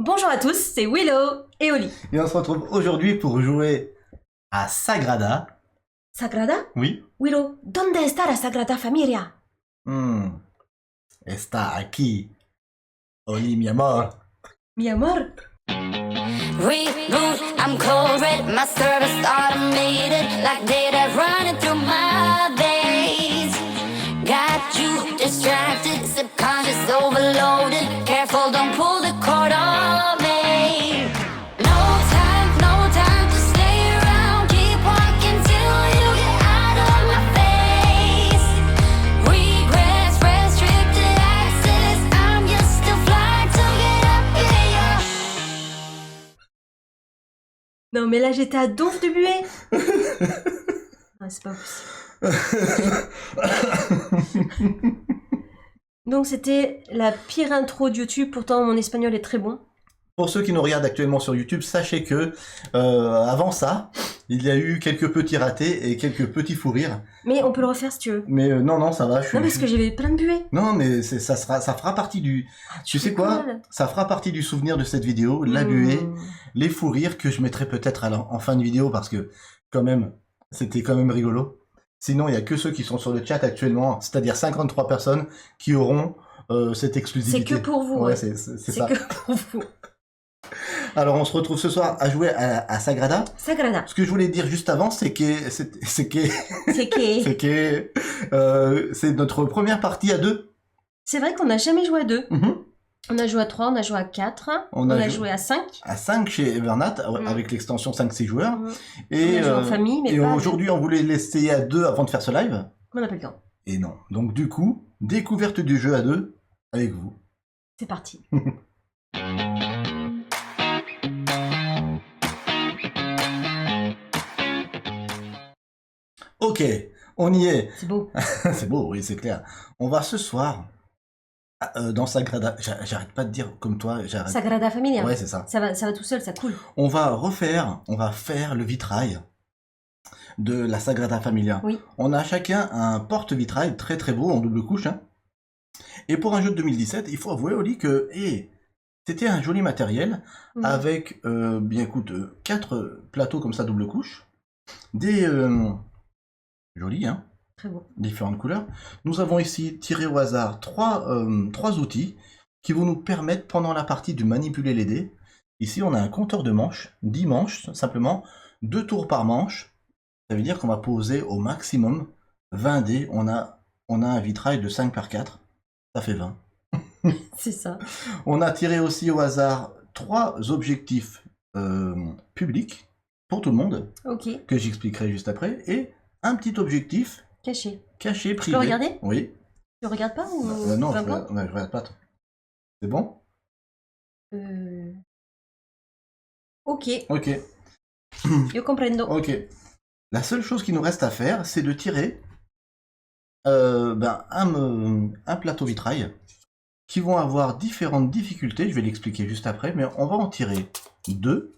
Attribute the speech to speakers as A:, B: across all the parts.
A: Bonjour à tous, c'est Willow et Oli.
B: Et on se retrouve aujourd'hui pour jouer à Sagrada.
A: ¿Sagrada?
B: Oui.
A: Willow, ¿dónde está la Sagrada Familia?
B: Está aquí. Oli, mi amor.
A: Mi amor.
C: Reboot, I'm cold red, my service automated, like data running through my veins. Got you distracted, subconscious overloaded. Careful, don't pull the cord on me. No time to stay around. Keep walking till you get out of my face. Regrets, restricted access. I'm used to fly to get up in your.
A: Non mais là j'étais à donf de buée. Non, c'est pas possible. Donc c'était la pire intro de YouTube, pourtant mon espagnol est très bon.
B: Pour ceux qui nous regardent actuellement sur YouTube, sachez que avant ça, il y a eu quelques petits ratés et quelques petits fous rires.
A: Mais on peut le refaire si tu veux.
B: Mais non, ça va.
A: Non parce que j'avais plein de buée.
B: Non, mais ça fera partie du... tu sais quoi? Ça fera partie du souvenir de cette vidéo, la buée, les fous rires que je mettrai peut-être en fin de vidéo parce que quand même, c'était quand même rigolo. Sinon, il n'y a que ceux qui sont sur le chat actuellement, c'est-à-dire 53 personnes qui auront cette exclusivité.
A: C'est que pour vous.
B: Ouais,
A: Ouais.
B: c'est
A: C'est
B: ça.
A: que pour vous.
B: Alors, on se retrouve ce soir à jouer à Sagrada.
A: Sagrada.
B: Ce que je voulais dire juste avant, c'est que c'est notre première partie à deux.
A: C'est vrai qu'on n'a jamais joué à 2.
B: Mhm.
A: On a joué à 3, on a joué à 4, on a joué à 5.
B: À 5 chez Evernat, avec l'extension 5-6 joueurs.
A: Et on a joué en famille, mais
B: et
A: pas
B: aujourd'hui, on voulait l'essayer à 2 avant de faire ce live.
A: on n'a pas le temps.
B: Et non. Donc du coup, découverte du jeu à 2 avec vous.
A: C'est parti.
B: Ok, on y est.
A: C'est beau.
B: C'est beau, oui, c'est clair. On va ce soir dans Sagrada. J'arrête pas de dire comme toi.
A: Sagrada Familia.
B: Ouais, c'est ça.
A: Ça va tout seul, ça coule.
B: On va faire le vitrail de la Sagrada Familia.
A: Oui.
B: On a chacun un porte-vitrail très très beau en double couche. Hein. Et pour un jeu de 2017, il faut avouer, Oli, que c'était un joli matériel avec, bien écoute, 4 plateaux comme ça double couche. Des... jolis, hein.
A: Très beau.
B: Différentes couleurs. Nous avons ici tiré au hasard trois outils qui vont nous permettre pendant la partie de manipuler les dés. Ici, on a un compteur de manches, 10 manches, simplement 2 tours par manche. Ça veut dire qu'on va poser au maximum 20 dés. On a un vitrail de 5 par 4. Ça fait 20.
A: C'est ça.
B: On a tiré aussi au hasard 3 objectifs publics pour tout le monde,
A: Ok.
B: que j'expliquerai juste après, et un petit objectif
A: Caché.
B: caché, privé.
A: peux regarder?
B: Oui.
A: Tu regardes pas ou
B: Non,
A: peu
B: je
A: importe
B: regarde pas. C'est bon?
A: Ok.
B: Ok.
A: Yo comprendo.
B: Ok. La seule chose qui nous reste à faire, c'est de tirer un plateau vitrail qui vont avoir différentes difficultés. Je vais l'expliquer juste après, mais on va en tirer 2.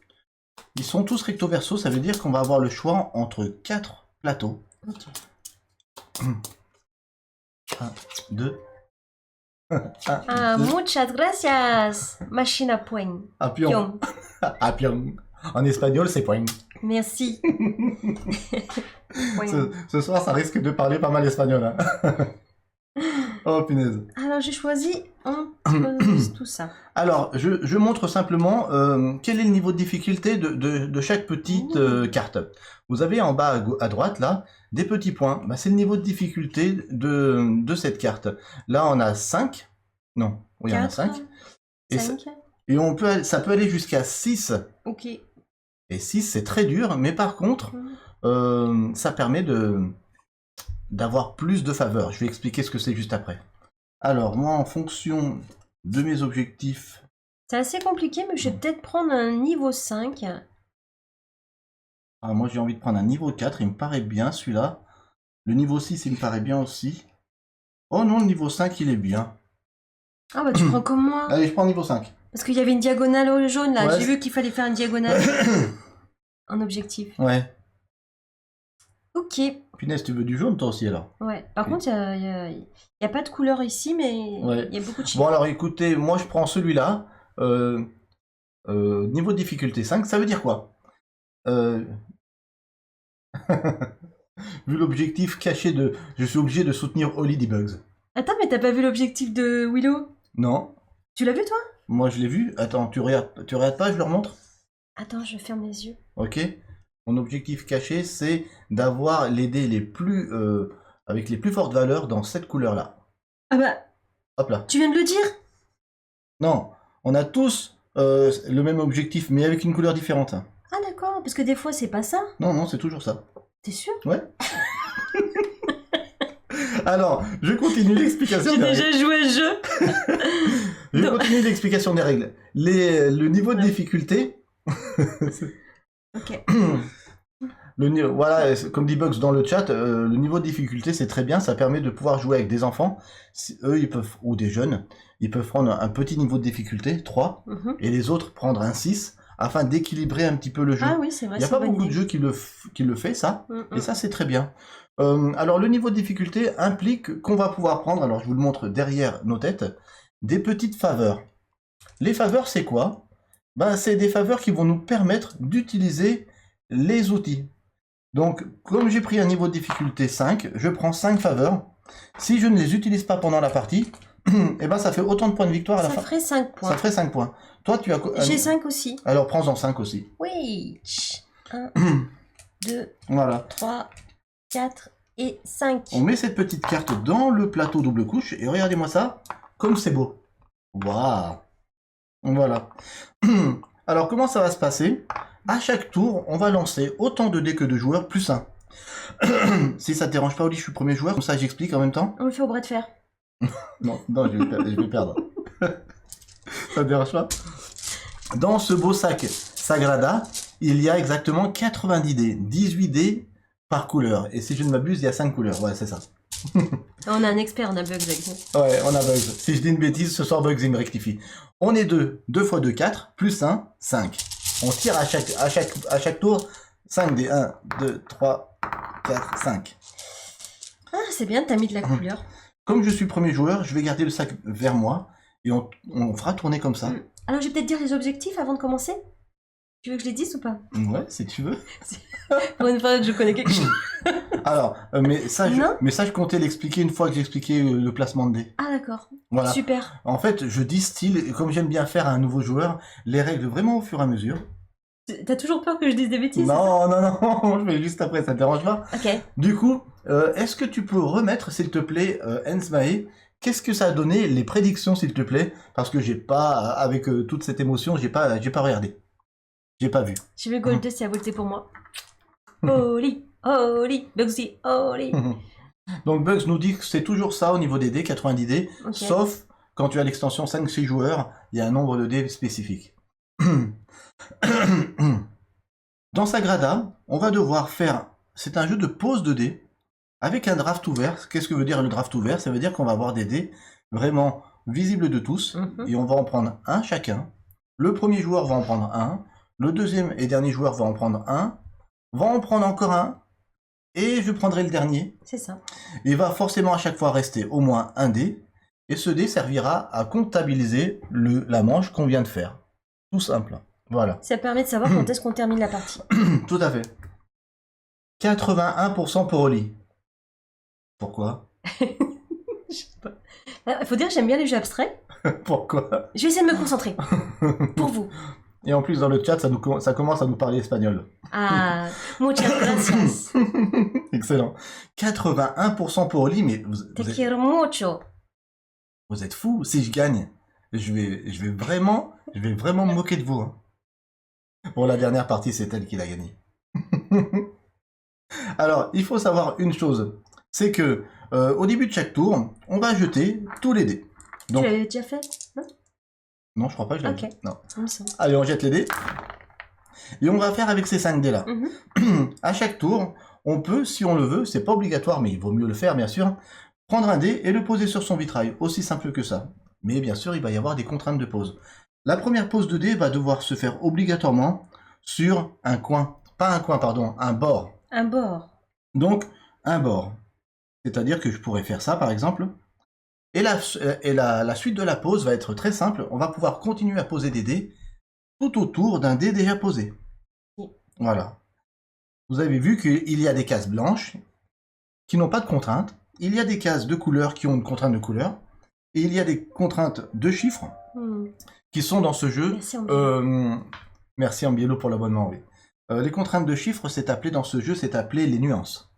B: Ils sont tous recto verso, ça veut dire qu'on va avoir le choix entre 4 plateaux.
A: Ok.
B: 1, 2.
A: Ah, muchas gracias, machine à point.
B: À pion.
A: Pion.
B: À pion. En espagnol, c'est point.
A: Merci. Point.
B: Ce soir, ça risque de parler pas mal espagnol. Hein. Oh, punaise.
A: Alors, j'ai choisi un petit peu tout ça.
B: Alors, je montre simplement quel est le niveau de difficulté de chaque petite carte. Vous avez en bas à droite, là, des petits points. Bah, c'est le niveau de difficulté de cette carte. Là, on a 5. Non, oui,
A: 4,
B: on a 5. Et,
A: 5.
B: ça peut aller jusqu'à 6.
A: Ok.
B: Et 6, c'est très dur, mais par contre, ça permet d'avoir plus de faveur. Je vais expliquer ce que c'est juste après. Alors, moi, en fonction de mes objectifs...
A: C'est assez compliqué, mais je vais peut-être prendre un niveau 5.
B: Ah, moi, j'ai envie de prendre un niveau 4, il me paraît bien, celui-là. Le niveau 6, il me paraît bien aussi. Oh non, le niveau 5, il est bien.
A: Ah bah tu prends comme moi.
B: Allez, je prends niveau 5.
A: Parce qu'il y avait une diagonale au jaune, là.
B: Ouais,
A: J'ai vu qu'il fallait faire une diagonale. En objectif.
B: Ouais.
A: Ok.
B: Punaise, tu veux du jaune, toi aussi, alors?
A: Ouais. Par contre, il y a pas de couleur ici, mais
B: Ouais.
A: il y a beaucoup de chiffres.
B: Bon, alors, écoutez, moi, je prends celui-là. niveau de difficulté 5, ça veut dire quoi? Vu l'objectif caché de... Je suis obligé de soutenir Holly Bugs.
A: Attends, mais t'as pas vu l'objectif de Willow?
B: Non,
A: Tu l'as vu, toi?
B: moi je l'ai vu. Attends, tu regardes pas, je le remontre?
A: Attends, je ferme les yeux.
B: Ok. Mon objectif caché, c'est d'avoir les dés les plus... avec les plus fortes valeurs dans cette couleur-là.
A: Ah bah,
B: Hop là.
A: tu viens de le dire?
B: Non, on a tous le même objectif, mais avec une couleur différente.
A: Ah d'accord, parce que des fois, c'est pas ça.
B: Non, non, c'est toujours ça.
A: T'es sûr?
B: Ouais. Alors, je continue l'explication
A: J'ai
B: des règles.
A: déjà joué à ce jeu.
B: Je
A: Non.
B: continue l'explication des règles. Le niveau de
A: Ouais.
B: difficulté...
A: Ok.
B: Voilà, comme dit Bugs dans le chat, le niveau de difficulté c'est très bien, ça permet de pouvoir jouer avec des enfants, eux ils peuvent, ou des jeunes, ils peuvent prendre un petit niveau de difficulté, 3,
A: Mhm.
B: et les autres prendre un 6, afin d'équilibrer un petit peu le jeu.
A: Ah oui, c'est vrai.
B: Il n'y a
A: c'est
B: pas
A: une bonne
B: beaucoup de
A: idée.
B: jeux qui le fait ça,
A: Mm,
B: et ça c'est très bien. Alors le niveau de difficulté implique qu'on va pouvoir prendre, alors je vous le montre derrière nos têtes, des petites faveurs. Les faveurs c'est quoi? Ben, c'est des faveurs qui vont nous permettre d'utiliser les outils. Donc, comme j'ai pris un niveau de difficulté 5, je prends 5 faveurs. Si je ne les utilise pas pendant la partie, eh ben ça fait autant de points de victoire à la
A: Ça
B: fin.
A: ferait 5 points.
B: Ça ferait 5 points. Toi, tu as...
A: J'ai 5 aussi.
B: Alors, prends-en 5 aussi.
A: Oui. 1, 2,
B: Voilà.
A: 3, 4 et 5.
B: On met cette petite carte dans le plateau double couche, et regardez-moi ça, comme c'est beau. Waouh. Voilà. Alors, comment ça va se passer? À chaque tour, on va lancer autant de dés que de joueurs, plus 1. Si ça te dérange pas, Oli, je suis premier joueur, comme ça j'explique en même temps.
A: On le fait au bras de fer.
B: Non, non, je vais perdre. Ça te dérange pas? Dans ce beau sac Sagrada, il y a exactement 90 dés. 18 dés par couleur. Et si je ne m'abuse, il y a 5 couleurs. Ouais, c'est ça.
A: On a un expert, on a Bugs avec nous.
B: Ouais, on a Bugs. Si je dis une bêtise, ce soir Bugs il me rectifie. On est 2. 2 x 2, 4. Plus 1, 5. On tire à chaque tour 5 dés. 1, 2, 3, 4, 5.
A: Ah, c'est bien, t'as mis de la couleur.
B: Comme je suis premier joueur, je vais garder le sac vers moi. Et on fera tourner comme ça.
A: Alors, je vais peut-être dire les objectifs avant de commencer. Tu veux que je les dise ou pas?
B: Ouais, si tu veux.
A: Pour une fois, je connais quelque chose.
B: Alors, mais ça,
A: Non.
B: je comptais l'expliquer une fois que j'ai expliqué le placement de dés.
A: Ah, d'accord.
B: Voilà.
A: Super.
B: En fait, je distille, et comme j'aime bien faire à un nouveau joueur, les règles vraiment au fur et à mesure.
A: T'as toujours peur que je dise des bêtises?
B: Non, non, non, je vais juste après, ça te dérange pas?
A: Ok.
B: Du coup, est-ce que tu peux remettre, s'il te plaît, Ensmae, qu'est-ce que ça a donné, les prédictions, s'il te plaît? Parce que j'ai pas, avec toute cette émotion, j'ai pas regardé. J'ai pas vu.
A: Je vais Gold, c'est à voter pour moi. Oli, Oli, Bugsy, Oli.
B: Donc Bugs nous dit que c'est toujours ça au niveau des dés, 90 dés,
A: Ok.
B: sauf quand tu as l'extension 5-6 joueurs, il y a un nombre de dés spécifique. Dans Sagrada, on va devoir faire... C'est un jeu de pose de dés avec un draft ouvert. Qu'est-ce que veut dire le draft ouvert? Ça veut dire qu'on va avoir des dés vraiment visibles de tous
A: Mhm.
B: et on va en prendre un chacun. Le premier joueur va en prendre un, le deuxième et dernier joueur va en prendre un, va en prendre encore un, et je prendrai le dernier.
A: C'est ça.
B: Il va forcément à chaque fois rester au moins un dé, et ce dé servira à comptabiliser la manche qu'on vient de faire. Tout simple. Voilà.
A: Ça permet de savoir quand est-ce qu'on termine la partie.
B: Tout à fait. 81% pour Oli. Pourquoi?
A: Il faut dire que j'aime bien les jeux abstraits.
B: Pourquoi?
A: Je vais essayer de me concentrer. Pour vous.
B: Et en plus, dans le chat, ça commence à nous parler espagnol.
A: Ah, muchas gracias.
B: Excellent. 81% pour Oli, mais
A: Te quiero mucho.
B: vous êtes fous. Si je gagne, je vais vraiment me moquer de vous. Hein. Bon, la dernière partie, c'est elle qui l'a gagné. Alors, il faut savoir une chose. C'est que, au début de chaque tour, on va jeter tous les dés. Donc,
A: Tu l'avais déjà fait? Non?
B: non, je crois pas que je l'ai
A: Ok.
B: fait. Non.
A: Il me semble.
B: Allez, on jette les dés. Et on va faire avec ces 5 dés-là.
A: Mhm.
B: À chaque tour, on peut, si on le veut, c'est pas obligatoire, mais il vaut mieux le faire, bien sûr, prendre un dé et le poser sur son vitrail. Aussi simple que ça. Mais bien sûr, il va y avoir des contraintes de pose. La première pose de dé va devoir se faire obligatoirement sur un coin. Pas un coin, pardon, un bord.
A: Un bord.
B: Donc, un bord. C'est-à-dire que je pourrais faire ça, par exemple. Et la suite de la pose va être très simple. On va pouvoir continuer à poser des dés tout autour d'un dé déjà posé.
A: Oui.
B: Voilà. Vous avez vu qu'il y a des cases blanches qui n'ont pas de contrainte. Il y a des cases de couleur qui ont une contrainte de couleur. Et il y a des contraintes de chiffres qui sont dans ce jeu.
A: Merci Ambiello.
B: Merci Ambiello pour l'abonnement, oui. Les contraintes de chiffres, dans ce jeu, c'est appelé les nuances.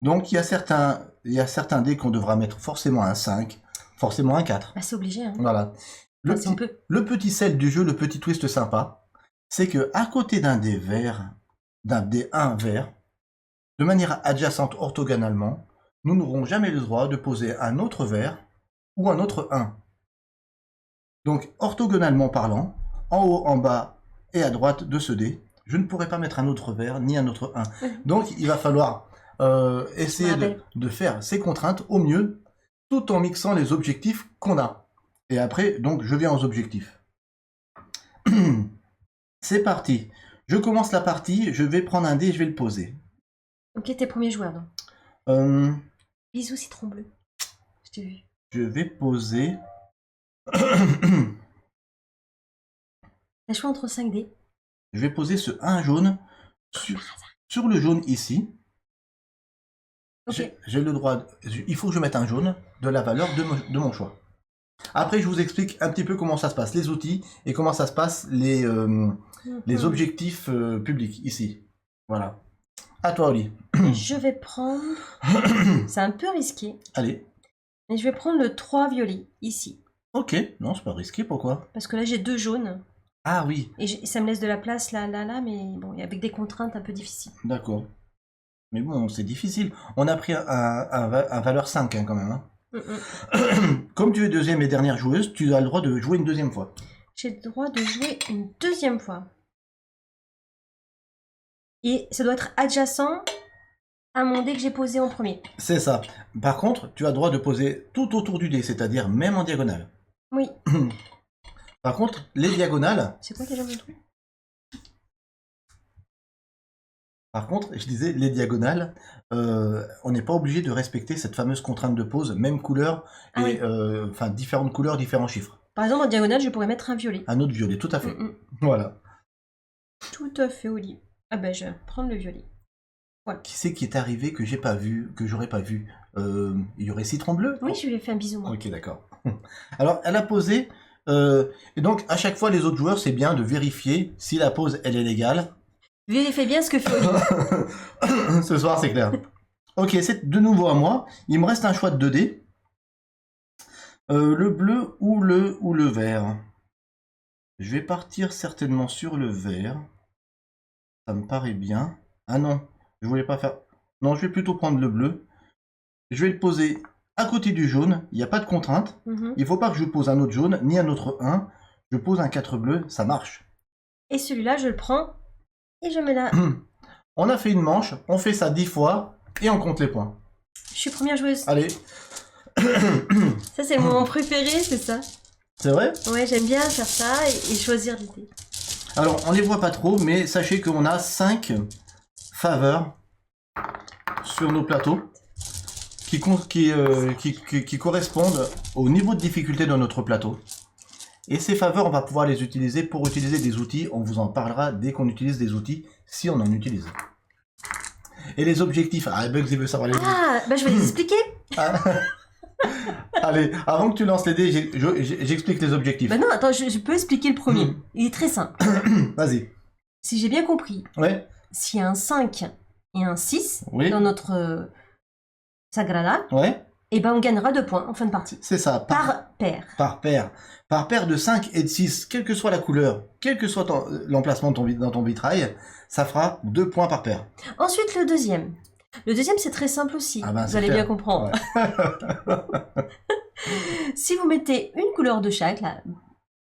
B: Donc il y a certains dés qu'on devra mettre forcément un 5, forcément un 4.
A: Bah, c'est obligé. Hein.
B: Voilà.
A: Enfin, si on peut.
B: Le petit sel du jeu, le petit twist sympa, c'est que à côté d'un dé vert, d'un dé 1 vert, de manière adjacente orthogonalement, nous n'aurons jamais le droit de poser un autre vert ou un autre 1. Donc orthogonalement parlant, en haut, en bas et à droite de ce dé, je ne pourrai pas mettre un autre vert ni un autre 1. Donc il va falloir essayer de faire ces contraintes au mieux, tout en mixant les objectifs qu'on a. Et après, donc, je viens aux objectifs. C'est parti. Je commence la partie, je vais prendre un dé et je vais le poser.
A: Ok, t'es premier joueur, donc. Bisous, citron bleu. Je t'ai vu.
B: Je vais poser...
A: T'as choix entre 5 dés.
B: Je vais poser ce 1 jaune sur le jaune ici.
A: Ok.
B: J'ai le droit... Il faut que je mette un jaune de la valeur de mon choix. Après, je vous explique un petit peu comment ça se passe, les outils, et comment ça se passe les objectifs publics, ici. Voilà. À toi, Oli.
A: Je vais prendre... C'est un peu risqué.
B: Allez.
A: Mais je vais prendre le 3 violet, ici.
B: Ok. Non, c'est pas risqué, pourquoi?
A: Parce que là, j'ai 2 jaunes.
B: Ah oui.
A: Et ça me laisse de la place là, mais bon, avec des contraintes un peu difficiles.
B: D'accord. Mais bon, c'est difficile. On a pris un valeur 5, hein, quand même. Hein. Comme tu es deuxième et dernière joueuse, tu as le droit de jouer une deuxième fois.
A: J'ai le droit de jouer une deuxième fois. Et ça doit être adjacent à mon dé que j'ai posé en premier.
B: C'est ça. Par contre, tu as le droit de poser tout autour du dé, c'est-à-dire même en diagonale.
A: Oui.
B: Par contre, les diagonales...
A: C'est quoi déjà mon truc?
B: Par contre, je disais, les diagonales, on n'est pas obligé de respecter cette fameuse contrainte de pose, même couleur, et enfin différentes couleurs, différents chiffres.
A: Par exemple, en diagonale, je pourrais mettre un violet.
B: Un autre violet, tout à fait. Voilà.
A: Tout à fait, Oli. Ah ben, je vais prendre le violet. Voilà.
B: Qui c'est qui est arrivé que j'ai pas vu, que j'aurais pas vu? Il y aurait citron bleu?
A: Oui, je lui ai fait un bisou, moi.
B: Ok, d'accord. Alors, elle a posé, et donc à chaque fois, les autres joueurs, c'est bien de vérifier si la pose, elle est légale.
A: Vérifiez bien ce que fait Oli.
B: Ce soir, c'est clair. Ok, c'est de nouveau à moi. Il me reste un choix de 2 dés. Le bleu ou le vert. Je vais partir certainement sur le vert. Ça me paraît bien. Ah non, je voulais pas faire... Non, je vais plutôt prendre le bleu. Je vais le poser à côté du jaune. Il n'y a pas de contrainte. Il ne faut pas que je pose un autre jaune, ni un autre 1. Je pose un 4 bleu, ça marche.
A: Et celui-là, je le prends et je mets là.
B: On a fait une manche, on fait ça 10 fois et on compte les points.
A: Je suis première joueuse.
B: Allez.
A: Ça, c'est le moment préféré, c'est ça?
B: C'est vrai?
A: Ouais, j'aime bien faire ça et choisir l'idée.
B: Alors, on les voit pas trop, mais sachez qu'on a 5 faveurs sur nos plateaux qui correspondent au niveau de difficulté de notre plateau. Et ces faveurs, on va pouvoir les utiliser pour utiliser des outils. On vous en parlera dès qu'on utilise des outils, si on en utilise. Et les objectifs... Ah, Bugs, il veut savoir les...
A: Ah, bah je vais les expliquer.
B: Allez, avant que tu lances les dés, j'explique les objectifs.
A: Bah non, attends, je peux expliquer le premier. Il est très simple.
B: Vas-y.
A: Si j'ai bien compris,
B: Ouais.
A: s'il y a un 5 et un 6
B: Oui.
A: dans notre Sagrada,
B: Ouais.
A: et ben on gagnera 2 points en fin de partie.
B: C'est ça.
A: Par paire.
B: Par paire. Par paire de 5 et de 6, quelle que soit la couleur, quel que soit l'emplacement dans ton vitrail, ça fera 2 points par paire.
A: Ensuite, le deuxième. Le deuxième, c'est très simple aussi.
B: Ah ben,
A: vous allez
B: clair.
A: bien comprendre.
B: Ouais.
A: Si vous mettez une couleur de chaque, là,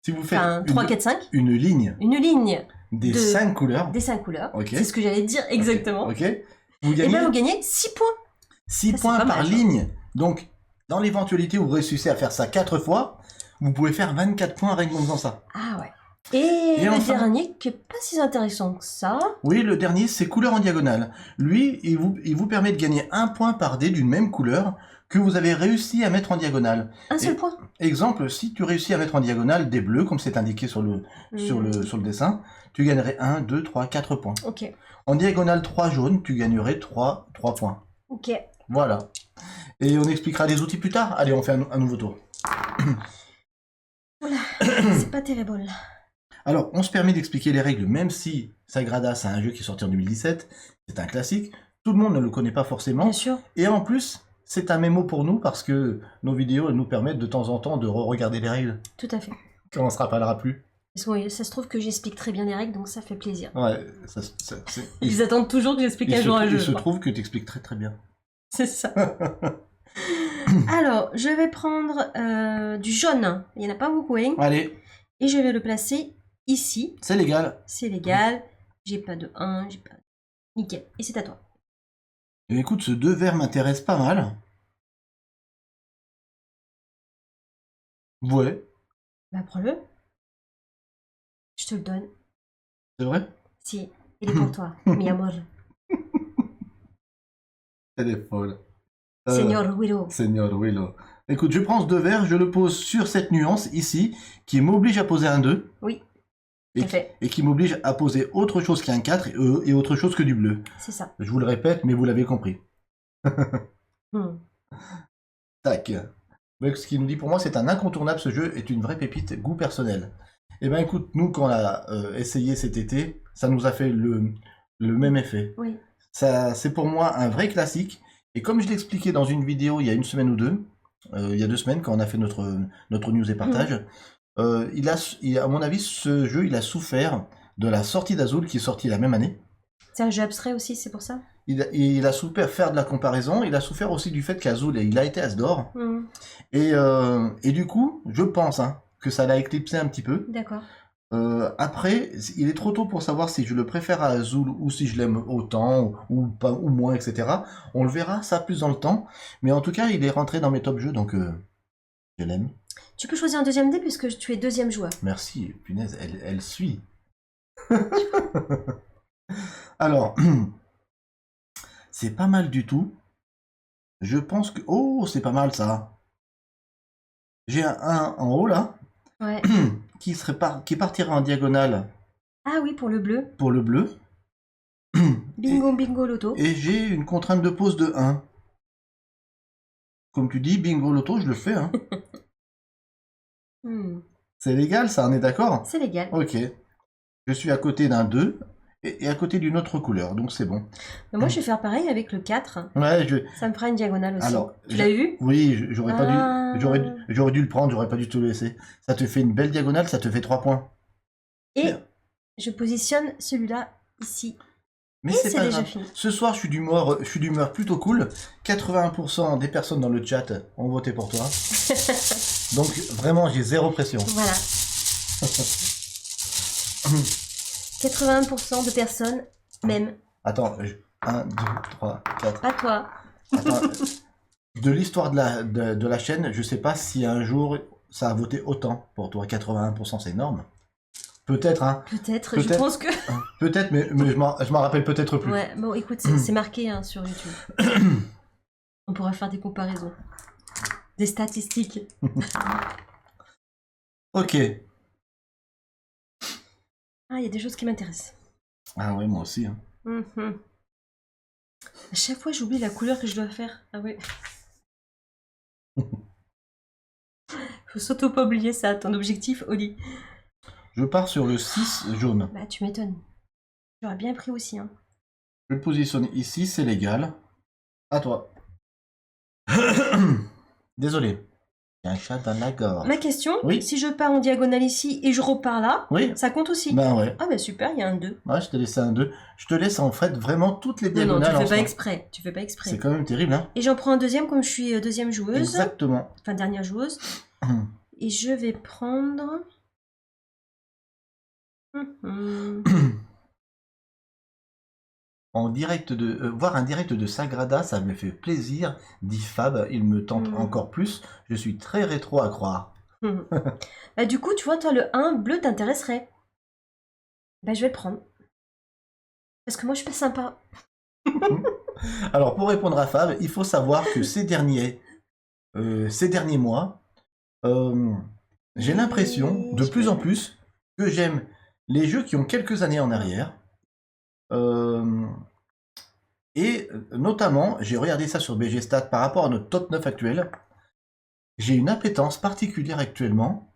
B: Si vous faites
A: 3, 4, 5,
B: une ligne
A: une ligne
B: des
A: de-
B: 5 couleurs,
A: des 5 couleurs,
B: Ok.
A: c'est ce que j'allais dire exactement,
B: ok, vous
A: et
B: gagnez
A: ben vous gagnez 6 points.
B: 6
A: Ça, c'est
B: points
A: pas
B: par
A: mal, ça.
B: ligne. Donc, dans l'éventualité où vous réussissez à faire ça 4 fois, vous pouvez faire 24 points rien qu'en faisant ça.
A: Ah ouais. Et le
B: enfin-
A: dernier, qui est pas si intéressant que ça.
B: Oui, le dernier, c'est couleur en diagonale. Lui, il vous permet de gagner un point par dé d'une même couleur que vous avez réussi à mettre en diagonale.
A: Un seul
B: Et-
A: point.
B: Exemple, si tu réussis à mettre en diagonale des bleus, comme c'est indiqué sur le dessin, tu gagnerais 1, 2, 3, 4 points.
A: Ok.
B: En diagonale 3 jaunes, tu gagnerais 3 points.
A: Ok.
B: Voilà. Et on expliquera les outils plus tard. Allez, on fait un nouveau tour.
A: C'est pas terrible.
B: Alors, on se permet d'expliquer les règles, même si Sagrada, c'est un jeu qui est sorti en 2017, c'est un classique, tout le monde ne le connaît pas forcément.
A: Bien sûr.
B: Et en plus, c'est un mémo pour nous parce que nos vidéos, elles nous permettent de temps en temps de re-regarder les règles
A: Tout à fait.
B: quand on se rappellera plus.
A: Parce que, oui, ça se trouve que j'explique très bien les règles, donc ça fait plaisir.
B: Ouais,
A: Ils attendent toujours que j'explique un jour un jeu.
B: il se
A: quoi.
B: trouve que tu expliques très très bien.
A: C'est ça. Alors, je vais prendre du jaune. Il n'y en a pas beaucoup, hein.
B: Allez,
A: Et je vais le placer ici.
B: c'est légal.
A: C'est légal. J'ai pas de 1, j'ai pas... Nickel. Et c'est à toi.
B: Et écoute, ce 2 verts m'intéresse pas mal. Ouais,
A: Bah, prends-le. Je te le donne.
B: c'est vrai.
A: Si, il est pour toi, mi amor.
B: Elle est folle.
A: Seigneur Willow.
B: Seigneur Willow. Écoute, je prends ce 2 verts, je le pose sur cette nuance ici, qui m'oblige à poser un 2.
A: Oui,
B: Et,
A: tout à fait.
B: et qui m'oblige à poser autre chose qu'un 4 et autre chose que du bleu.
A: C'est ça.
B: Je vous le répète, mais vous l'avez compris.
A: Hmm.
B: Tac. Donc, ce qui nous dit pour moi, c'est un incontournable, ce jeu est une vraie pépite, goût personnel. Eh ben écoute, nous, quand on l'a essayé cet été, ça nous a fait le même effet.
A: Oui.
B: Ça, c'est pour moi un vrai classique. Et comme je l'expliquais dans une vidéo il y a une semaine ou deux, il y a 2 semaines, quand on a fait notre news et partage, à mon avis, ce jeu, il a souffert de la sortie d'Azul qui est sortie la même année.
A: C'est un jeu abstrait aussi, c'est pour ça.
B: Il a souffert faire de la comparaison, il a souffert aussi du fait qu'Azul, il a été As d'or.
A: Hmm.
B: Et du coup, je pense que ça l'a éclipsé un petit peu.
A: D'accord.
B: Après, il est trop tôt pour savoir si je le préfère à Azul ou si je l'aime autant ou pas ou moins, etc. On le verra ça plus dans le temps. Mais en tout cas, il est rentré dans mes top jeux, donc je l'aime.
A: Tu peux choisir un deuxième dé puisque tu es deuxième joueur.
B: Merci, punaise, elle suit. Alors, c'est pas mal du tout. Je pense que... Oh, c'est pas mal ça. J'ai un 1 en haut là,
A: Ouais.
B: qui partira en diagonale
A: Ah oui, pour le bleu.
B: pour le bleu.
A: Bingo, bingo, loto.
B: Et j'ai une contrainte de pause de 1. Comme tu dis, bingo loto, je le fais. Hein.
A: Hmm.
B: C'est légal ça, on est d'accord?
A: C'est légal.
B: Ok. Je suis à côté d'un 2 et à côté d'une autre couleur, donc c'est bon.
A: Mais moi, je vais faire pareil avec le 4.
B: Ouais,
A: Ça me fera une diagonale aussi.
B: Alors,
A: tu l'avais vu?
B: Oui, j'aurais pas
A: Ah.
B: dû. J'aurais dû le prendre, j'aurais pas dû te le laisser. Ça te fait une belle diagonale, ça te fait 3 points.
A: Et
B: Bien.
A: je positionne celui-là ici.
B: Mais
A: Et
B: c'est
A: c'est
B: pas
A: déjà
B: grave.
A: fini.
B: Ce soir, je suis d'humeur plutôt cool. 80% des personnes dans le chat ont voté pour toi. Donc vraiment, j'ai zéro pression.
A: Voilà. 80% de personnes m'aiment.
B: Attends, 1, 2, 3, 4.
A: Pas toi.
B: Attends, de l'histoire de la chaîne, je sais pas si un jour ça a voté autant pour toi. 81%, c'est énorme. Peut-être, hein.
A: Peut-être, je
B: Peut-être.
A: pense que...
B: Peut-être, mais je m'en rappelle peut-être plus.
A: Ouais, bon, écoute, c'est marqué hein, sur YouTube. On pourra faire des comparaisons. Des statistiques.
B: Ok.
A: Ah, il y a des choses qui m'intéressent.
B: Ah ouais, moi aussi. Hein.
A: Mhm. À chaque fois, j'oublie la couleur que je dois faire. Ah ouais. Faut surtout pas oublier ça, ton objectif, Oli.
B: Je pars sur le 6 jaune.
A: Bah, tu m'étonnes. J'aurais bien pris aussi, hein.
B: Je le positionne ici, c'est légal. À toi. Désolé. Il y a un chat dans la gorge.
A: Ma question,
B: Oui.
A: si je pars en diagonale ici et je repars là,
B: Oui.
A: ça compte aussi.
B: Ben ouais.
A: Ah bah super, il y a un 2.
B: Ouais, je t'ai laissé un 2. Je te laisse en fait vraiment toutes les
A: Non, non,
B: diagonales.
A: tu
B: en
A: fais
B: ce
A: pas
B: moment.
A: exprès. Tu fais pas exprès.
B: C'est quand même terrible, hein.
A: Et j'en prends un deuxième comme je suis deuxième joueuse.
B: Exactement.
A: Enfin, dernière joueuse. Et je vais prendre...
B: En direct voir un direct de Sagrada, ça me fait plaisir, dit Fab, il me tente encore plus, je suis très rétro à croire.
A: Bah, du coup, tu vois, toi, le 1 bleu t'intéresserait. Bah, je vais le prendre. Parce que moi, je suis pas sympa.
B: Alors, pour répondre à Fab, il faut savoir que ces derniers mois, j'ai l'impression, de plus en plus, que j'aime les jeux qui ont quelques années en arrière. Et notamment, j'ai regardé ça sur BG Stats par rapport à notre top 9 actuel. J'ai une appétence particulière actuellement.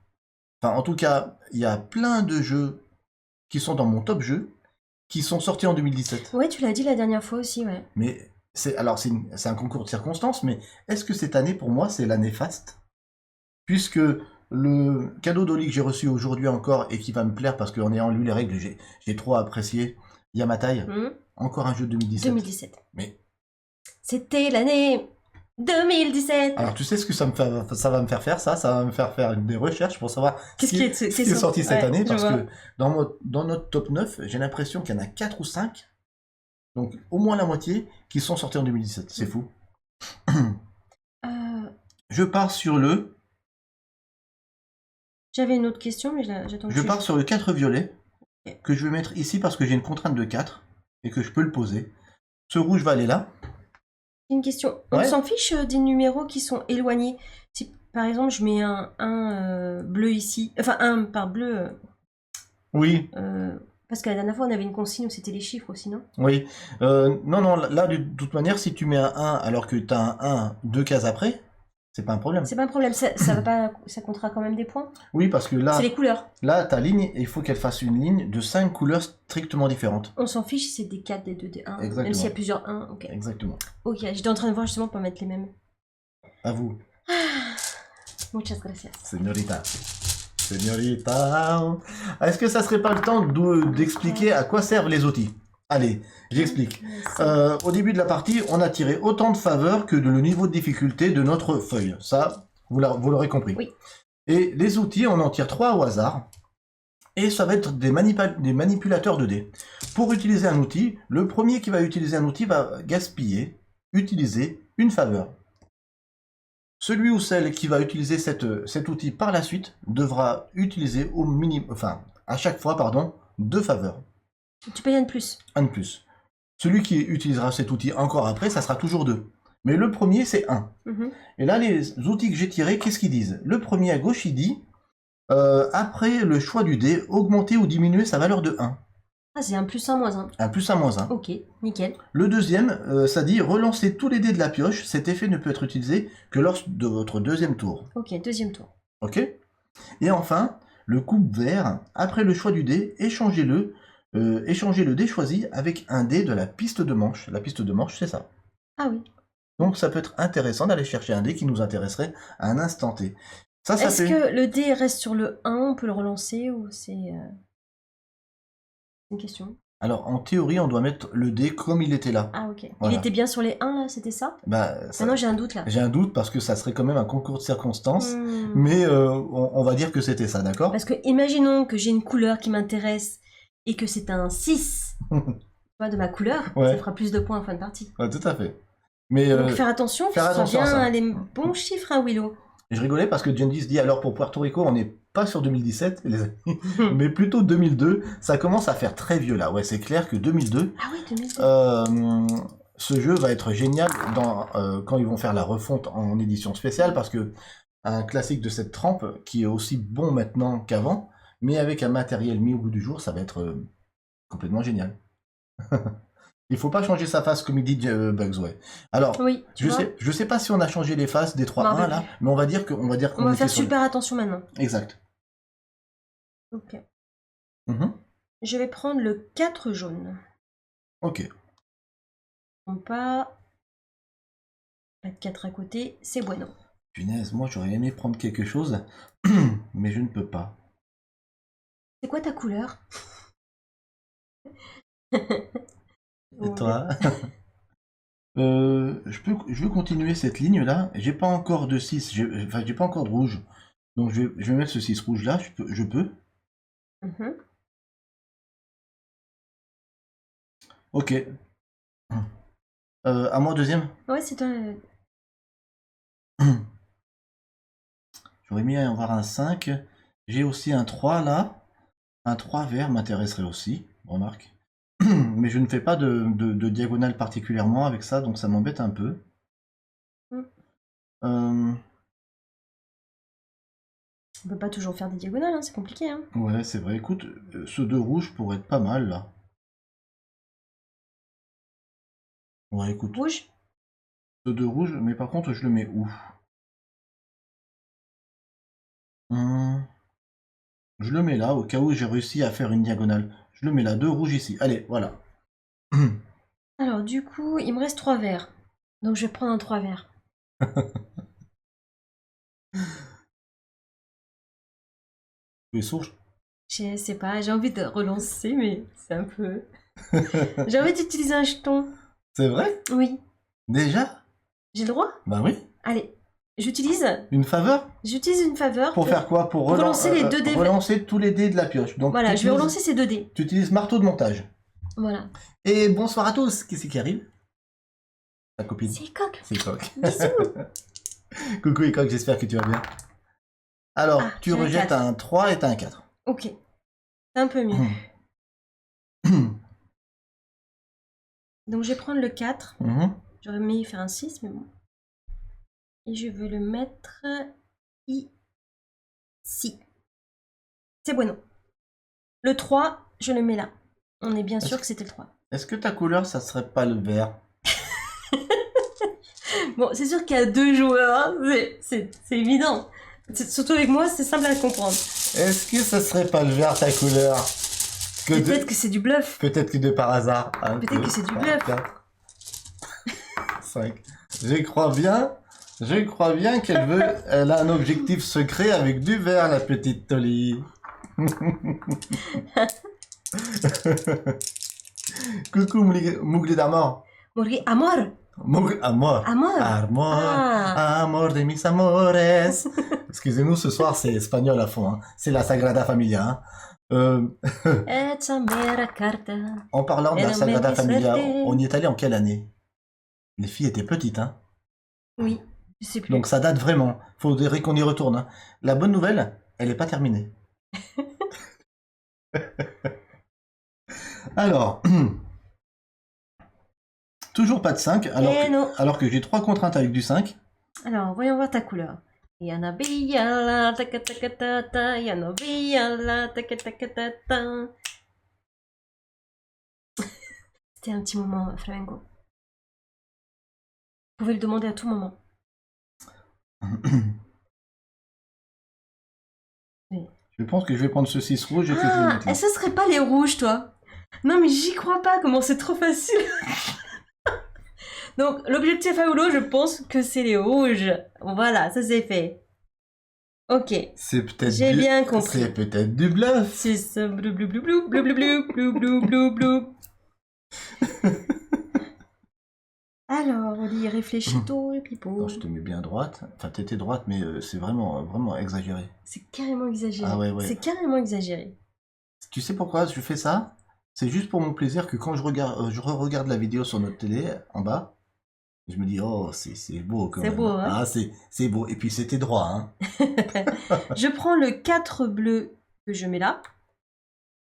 B: Enfin, en tout cas, il y a plein de jeux qui sont dans mon top jeu qui sont sortis en 2017.
A: Ouais, tu l'as dit la dernière fois aussi, ouais.
B: Mais c'est un concours de circonstances, mais est-ce que cette année, pour moi, c'est l'année faste? Puisque le cadeau d'Oli que j'ai reçu aujourd'hui encore et qui va me plaire parce qu'en ayant lu les règles, j'ai trop apprécié Yamatai. Encore un jeu de 2017.
A: 2017.
B: Mais
A: c'était l'année 2017.
B: alors tu sais ce que ça va me faire faire, ça va me faire faire des recherches pour savoir ce qui est sorti cette année, parce que dans notre top 9, j'ai l'impression qu'il y en a 4 ou 5, donc au moins la moitié, qui sont sortis en 2017. C'est fou. Je pars sur le...
A: J'avais une autre question, mais j'attends.
B: Je pars sur le 4 violet, que je vais mettre ici parce que j'ai une contrainte de 4, et que je peux le poser. Ce rouge va aller là.
A: Une question. On s'en fiche des numéros qui sont éloignés. Si par exemple je mets un bleu ici, enfin un par bleu.
B: Oui.
A: Parce que la dernière fois on avait une consigne où c'était les chiffres aussi, non?
B: Oui. Non, là de toute manière, si tu mets un 1 alors que tu as un 1 2 cases après, c'est pas un problème.
A: C'est pas un problème, ça va pas, ça comptera quand même des points.
B: Oui, parce que là,
A: c'est les couleurs.
B: Là, ta ligne, il faut qu'elle fasse une ligne de 5 couleurs strictement différentes.
A: On s'en fiche si c'est des 4, des 2, des 1.
B: Exactement.
A: Même s'il y a plusieurs 1, ok.
B: Exactement.
A: Ok, j'étais en train de voir justement pour mettre les mêmes.
B: À vous.
A: Muchas gracias.
B: Señorita. Est-ce que ça serait pas le temps d'expliquer à quoi servent les outils? Allez, j'explique. Au début de la partie, on a tiré autant de faveurs que le niveau de difficulté de notre feuille. Ça, vous l'aurez compris.
A: Oui.
B: Et les outils, on en tire 3 au hasard. Et ça va être des manipulateurs de dés. Pour utiliser un outil, le premier qui va utiliser un outil va utiliser une faveur. Celui ou celle qui va utiliser cet outil par la suite devra utiliser à chaque fois, 2 faveurs.
A: Tu payes un de plus.
B: Un de plus. Celui qui utilisera cet outil encore après, ça sera toujours 2. Mais le premier, c'est 1. Et là, les outils que j'ai tirés, qu'est-ce qu'ils disent? Le premier à gauche, il dit, après le choix du dé, augmenter ou diminuer sa valeur de 1.
A: Ah, c'est un plus 1 moins 1.
B: Un plus 1 moins 1.
A: Ok, nickel.
B: Le deuxième, ça dit, relancer tous les dés de la pioche. Cet effet ne peut être utilisé que lors de votre deuxième tour.
A: Ok, deuxième tour.
B: Ok. Et enfin, le coupe vert, après le choix du dé, échangez le dé choisi avec un dé de la piste de manche. La piste de manche, c'est ça.
A: Ah oui.
B: Donc ça peut être intéressant d'aller chercher un dé qui nous intéresserait à un instant T.
A: Est-ce que le dé reste sur le 1, on peut le relancer ou c'est une question?
B: Alors en théorie, on doit mettre le dé comme il était là.
A: Ah ok.
B: Voilà.
A: Il était bien sur les 1 là, c'était ça?
B: Non,
A: j'ai un doute là.
B: J'ai un doute parce que ça serait quand même un concours de circonstances, mais on va dire que c'était ça, d'accord?
A: Parce que imaginons que j'ai une couleur qui m'intéresse et que c'est un 6 de ma couleur, ça fera plus de points en fin de partie.
B: Ouais, tout à fait. Mais
A: donc faire attention, que ce soit bien les bons chiffres, hein, Willow.
B: Je rigolais parce que Gendis dit alors pour Puerto Rico, on n'est pas sur 2017, les amis, mais plutôt 2002. Ça commence à faire très vieux là. Ouais, c'est clair que 2002.
A: Ah oui, 2002.
B: Ce jeu va être génial quand ils vont faire la refonte en édition spéciale parce que un classique de cette trempe qui est aussi bon maintenant qu'avant, mais avec un matériel mis au goût du jour, ça va être complètement génial. Il faut pas changer sa face comme il dit Bugs, ouais. Alors,
A: oui,
B: je sais pas si on a changé les faces des 3-1 là, mais on va dire qu'on
A: va faire super attention maintenant.
B: Exact.
A: Ok. Je vais prendre le 4 jaune.
B: Ok.
A: On pas 4 à côté, c'est bueno.
B: Punaise, moi j'aurais aimé prendre quelque chose, mais je ne peux pas.
A: C'est quoi ta couleur?
B: Et toi? Je veux continuer cette ligne là. J'ai pas encore de 6, j'ai pas encore de rouge. Donc je vais mettre ce 6 rouge là, je peux. Ok. À moi deuxième?
A: Ouais, c'est toi.
B: J'aurais mis avoir un 5. J'ai aussi un 3 là. Un 3 vert m'intéresserait aussi, remarque. Mais je ne fais pas de diagonale particulièrement avec ça, donc ça m'embête un peu.
A: On peut pas toujours faire des diagonales, hein, c'est compliqué. Hein.
B: Ouais, c'est vrai. Écoute, ce 2 rouge pourrait être pas mal, là. Ouais, écoute.
A: Rouge?
B: Ce 2 rouge, mais par contre, je le mets où? Je le mets là, au cas où j'ai réussi à faire une diagonale. Je le mets là, 2 rouges ici. Allez, voilà.
A: Alors, du coup, il me reste 3 verts. Donc, je vais prendre un 3 verts.
B: Les sources.
A: Je sais pas, j'ai envie de relancer, mais c'est un peu... J'ai envie d'utiliser un jeton.
B: C'est vrai?
A: Oui.
B: Déjà?
A: J'ai le droit?
B: Bah oui.
A: Allez, j'utilise...
B: Une faveur?
A: J'utilise une faveur.
B: Pour faire quoi? Pour
A: relancer les 2 dés.
B: Relancer tous les dés de la pioche. Donc,
A: voilà, je vais relancer ces 2 dés.
B: Tu utilises marteau de montage.
A: Voilà.
B: Et bonsoir à tous. Qui c'est qui arrive? Ta copine.
A: C'est Coq.
B: C'est Coq.
A: Bisous.
B: Coucou et Coq, j'espère que tu vas bien. Alors, tu rejettes un 3 et t'as un 4.
A: Ok. C'est un peu mieux. Donc je vais prendre le 4. J'aurais aimé faire un 6, mais bon. Et je veux le mettre ici. C'est bueno. Le 3, je le mets là. On est bien sûr que c'était le 3.
B: Est-ce que ta couleur, ça serait pas le vert?
A: Bon, c'est sûr qu'il y a 2 joueurs, hein. C'est évident. Surtout avec moi, c'est simple à comprendre.
B: Est-ce que ça serait pas le vert, ta couleur?
A: Peut-être que c'est du bluff.
B: Peut-être que de par hasard.
A: Peut-être que c'est du bluff.
B: 4, 5. Je crois bien elle a un objectif secret avec du vert, la petite Tolly. Coucou Mougli d'Amor.
A: Mougli Amor.
B: Amor.
A: Amor.
B: Amor de mis amores. Excusez-nous, ce soir c'est espagnol à fond. Hein. C'est la Sagrada Familia. Hein. En parlant de la Sagrada Familia, on y est allé en quelle année? Les filles étaient petites, hein?
A: Oui, je sais plus.
B: Donc ça date vraiment. Faudrait qu'on y retourne. Hein. La bonne nouvelle, elle n'est pas terminée. Alors, toujours pas de 5, alors que j'ai 3 contraintes avec du 5.
A: Alors, voyons voir ta couleur. Yanabiyala, takatakatata, yanabiyala, takatakatata. C'était un petit moment flamenco. Vous pouvez le demander à tout moment. Oui.
B: Je pense que je vais prendre ce 6 rouge et que je vais mettre là.
A: Et ce serait pas les rouges, toi? Non, mais j'y crois pas, comment c'est trop facile. Donc, l'objectif à Oulo, je pense que c'est les rouges. Voilà, ça c'est fait. Ok.
B: C'est peut-être
A: J'ai bien compris.
B: C'est peut-être du bluff.
A: C'est ça, blou blou blou blou blou blou blou blou blou blou. Alors, Oli, réfléchis tôt, et pipo.
B: Attends, je te mets bien droite. Enfin, t'étais droite, mais c'est vraiment exagéré.
A: C'est carrément exagéré.
B: Ah ouais.
A: C'est carrément exagéré.
B: Tu sais pourquoi je fais ça? C'est juste pour mon plaisir que quand je re-regarde la vidéo sur notre télé, en bas, je me dis, oh, c'est beau quand même.
A: C'est beau, hein?
B: Ah, c'est beau. Et puis c'était droit, hein.
A: Je prends le 4 bleu que je mets là.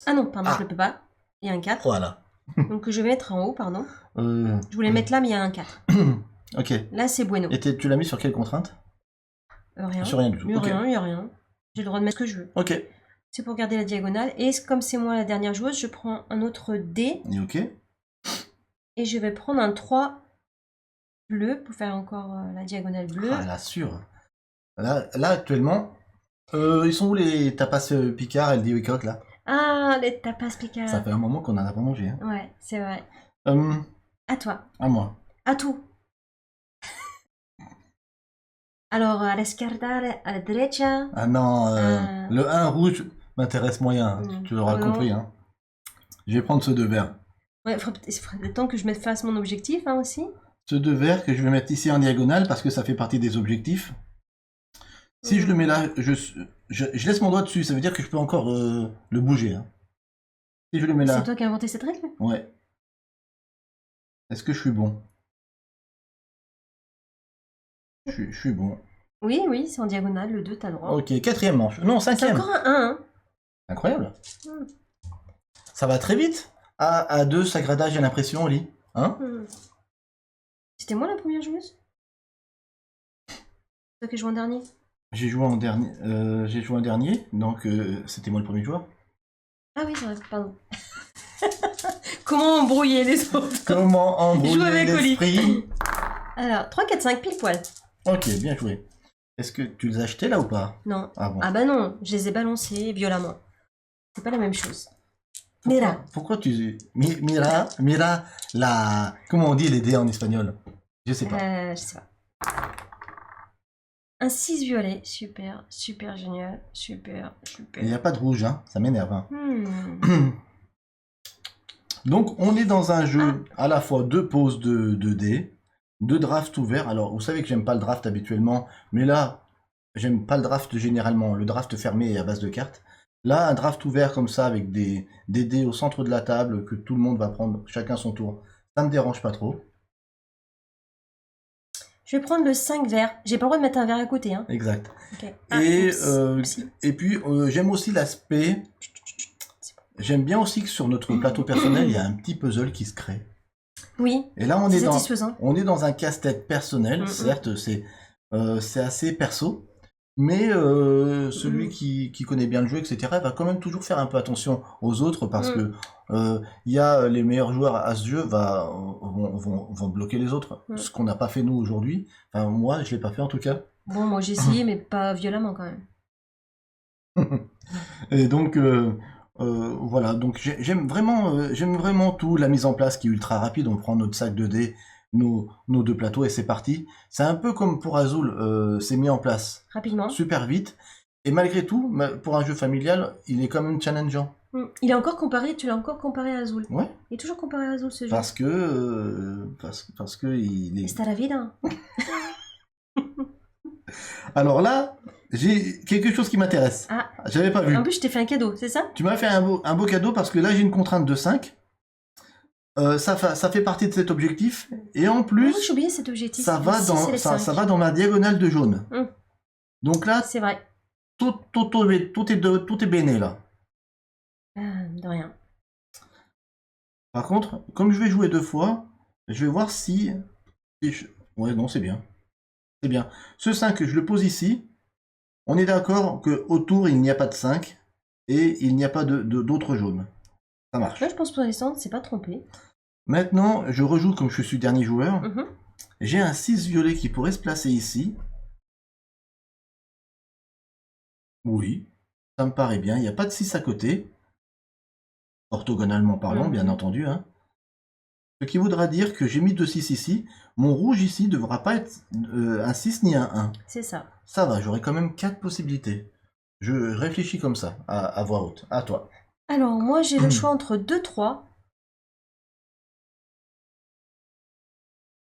A: Ah non, pardon, je le peux pas. Il y a un 4.
B: Voilà.
A: Donc je vais mettre en haut, pardon. Je voulais mettre là, mais il y a un 4.
B: Ok.
A: Là, c'est bueno.
B: Et tu l'as mis sur quelle contrainte?
A: Rien.
B: Sur rien du tout.
A: Il n'y a rien. J'ai le droit de mettre ce que je veux.
B: Ok.
A: C'est pour garder la diagonale. Et comme c'est moi la dernière joueuse, je prends un autre dé.
B: Et ok.
A: Et je vais prendre un 3 bleu pour faire encore la diagonale bleue.
B: Ah, là, sûr. Là actuellement, ils sont où les tapas Picard et le Diocoq, là?
A: Ah, les tapas Picard.
B: Ça fait un moment qu'on en a pas mangé. Hein.
A: Ouais, c'est vrai. À toi.
B: À moi.
A: À tout. Alors, à l'escarda, à la derecha.
B: Ah non, le 1 rouge m'intéresse moyen, tu l'auras compris. Hein. Je vais prendre ce 2 vert.
A: Ouais, il faudrait temps que je mette face mon objectif hein, aussi.
B: Ce 2 vert que je vais mettre ici en diagonale parce que ça fait partie des objectifs. Si je le mets là, je laisse mon doigt dessus, ça veut dire que je peux encore le bouger. Hein. Si je le mets là...
A: C'est toi qui as inventé cette règle?
B: Ouais. Est-ce que je suis bon? Je suis bon.
A: Oui, c'est en diagonale, le 2, t'as le droit.
B: Ok, 4e manche. Non, 5e.
A: C'est encore un 1. Hein.
B: Incroyable.
A: Hmm.
B: Ça va très vite. À 2, sagradage et l'impression au lit. Hein?
A: C'était moi la première joueuse? C'est toi qui joué en dernier?
B: J'ai joué en dernier, donc c'était moi le premier joueur.
A: Ah oui, c'est vrai, pardon. Comment embrouiller les autres?
B: Comment
A: Joue
B: embrouiller
A: avec Oli.
B: l'esprit?
A: Alors, 3, 4, 5, pile poil.
B: Ok, bien joué. Est-ce que tu les as achetés là ou pas?
A: Non.
B: Ah bon.
A: Ah bah non, je les ai balancés violemment. C'est pas la même chose. Mira.
B: Pourquoi tu... Mira, la... Comment on dit les dés en espagnol? Je sais pas.
A: Je sais pas. Un 6 violet, super, super génial, super, super.
B: Il n'y a pas de rouge, hein. Ça m'énerve. Hein.
A: Hmm.
B: Donc, on est dans un jeu à la fois de pose de dés, de draft ouvert. Alors, vous savez que j'aime pas le draft habituellement, mais là, j'aime pas le draft généralement. Le draft fermé est à base de cartes. Là, un draft ouvert comme ça, avec des dés au centre de la table, que tout le monde va prendre chacun son tour, ça me dérange pas trop.
A: Je vais prendre le 5 vert. J'ai pas le droit de mettre un vert à côté. Hein.
B: Exact.
A: Okay.
B: Et puis, j'aime aussi l'aspect... J'aime bien aussi que sur notre plateau personnel, il y a un petit puzzle qui se crée.
A: Oui,
B: et là,
A: c'est satisfaisant.
B: On est dans un casse-tête personnel. Certes, c'est assez perso. Mais celui qui connaît bien le jeu, etc., va quand même toujours faire un peu attention aux autres parce que y a les meilleurs joueurs à ce jeu vont bloquer les autres. Ce qu'on n'a pas fait nous aujourd'hui. Enfin, moi, je l'ai pas fait en tout cas.
A: Bon, moi j'ai essayé, mais pas violemment quand même.
B: Et donc, voilà. Donc, j'aime vraiment tout. La mise en place qui est ultra rapide. On prend notre sac de dés. Nos 2 plateaux et c'est parti. C'est un peu comme pour Azul, c'est mis en place
A: rapidement,
B: super vite. Et malgré tout, pour un jeu familial, il est quand même challengeant.
A: Il est encore comparé, tu l'as encore comparé à Azul.
B: Ouais.
A: Il est toujours comparé à Azul ce jeu.
B: Parce que il est.
A: C'est à la vie hein.
B: Alors là, j'ai quelque chose qui m'intéresse.
A: Ah.
B: J'avais pas vu.
A: En plus, je t'ai fait un cadeau, c'est ça?
B: Tu m'as fait un beau cadeau parce que là, j'ai une contrainte de 5. Ça fait partie de cet objectif et en plus
A: j'ai oublié cet objectif.
B: ça va dans ma diagonale de jaune. Donc là
A: c'est vrai,
B: tout est béné là.
A: De rien.
B: Par contre, comme je vais jouer 2 fois, je vais voir si ouais, non, c'est bien. C'est bien. Ce 5, je le pose ici. On est d'accord que autour il n'y a pas de 5 et il n'y a pas d'autres jaunes. Ça marche.
A: Là, je pense que pour l'instant, c'est pas trompé.
B: Maintenant, je rejoue comme je suis dernier joueur. J'ai un 6 violet qui pourrait se placer ici. Oui, ça me paraît bien. Il n'y a pas de 6 à côté. Orthogonalement parlant, bien entendu. Hein. Ce qui voudra dire que j'ai mis 2 6 ici. Mon rouge ici ne devra pas être un 6 ni un 1.
A: C'est ça.
B: Ça va, j'aurai quand même 4 possibilités. Je réfléchis comme ça, à voix haute. À toi.
A: Alors, moi, j'ai le choix entre 2, 3.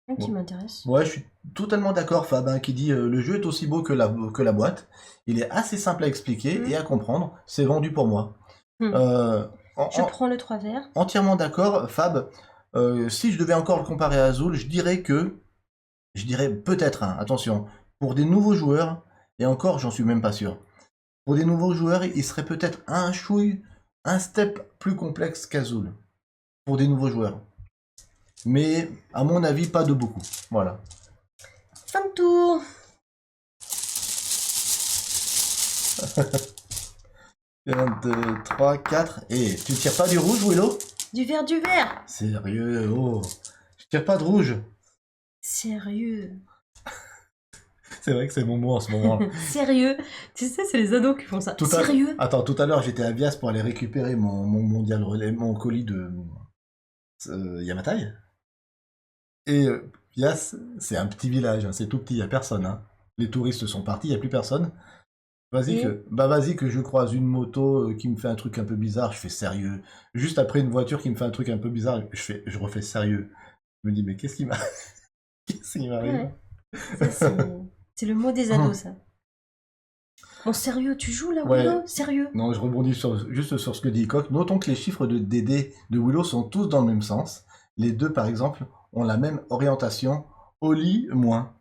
A: Un qui m'intéresse.
B: Ouais, je suis totalement d'accord, Fab, hein, qui dit le jeu est aussi beau que la boîte. Il est assez simple à expliquer et à comprendre. C'est vendu pour moi.
A: Je prends le 3 vert.
B: Entièrement d'accord, Fab. Si je devais encore le comparer à Azul, je dirais peut-être, hein, attention, pour des nouveaux joueurs, et encore, j'en suis même pas sûr. Pour des nouveaux joueurs, il serait peut-être un step plus complexe qu'Azul. Pour des nouveaux joueurs. Mais, à mon avis, pas de beaucoup. Voilà.
A: Fin de tour.
B: 1, 2, 3, 4. Et tu tires pas du rouge, Willow?
A: Du vert, du vert.
B: Sérieux, oh. Je tire pas de rouge.
A: Sérieux.
B: C'est vrai que c'est mon mot en ce moment.
A: Sérieux. Tu sais, c'est les ados qui font ça. Sérieux.
B: Attends, tout à l'heure, j'étais à Bias pour aller récupérer mon colis de Yamatai. Et Bias, c'est un petit village, hein, c'est tout petit, il n'y a personne. Hein. Les touristes sont partis, il n'y a plus personne. Vas-y que je croise une moto qui me fait un truc un peu bizarre, je fais sérieux. Juste après une voiture qui me fait un truc un peu bizarre, je refais sérieux. Je me dis, mais qu'est-ce qui m'arrive?
A: C'est le mot des ados, ça. Bon, sérieux, tu joues là, Willow? Sérieux?
B: Non, je rebondis juste sur ce que dit Coq. Notons que les chiffres de DD de Willow sont tous dans le même sens. Les deux, par exemple, ont la même orientation. Oli, moins.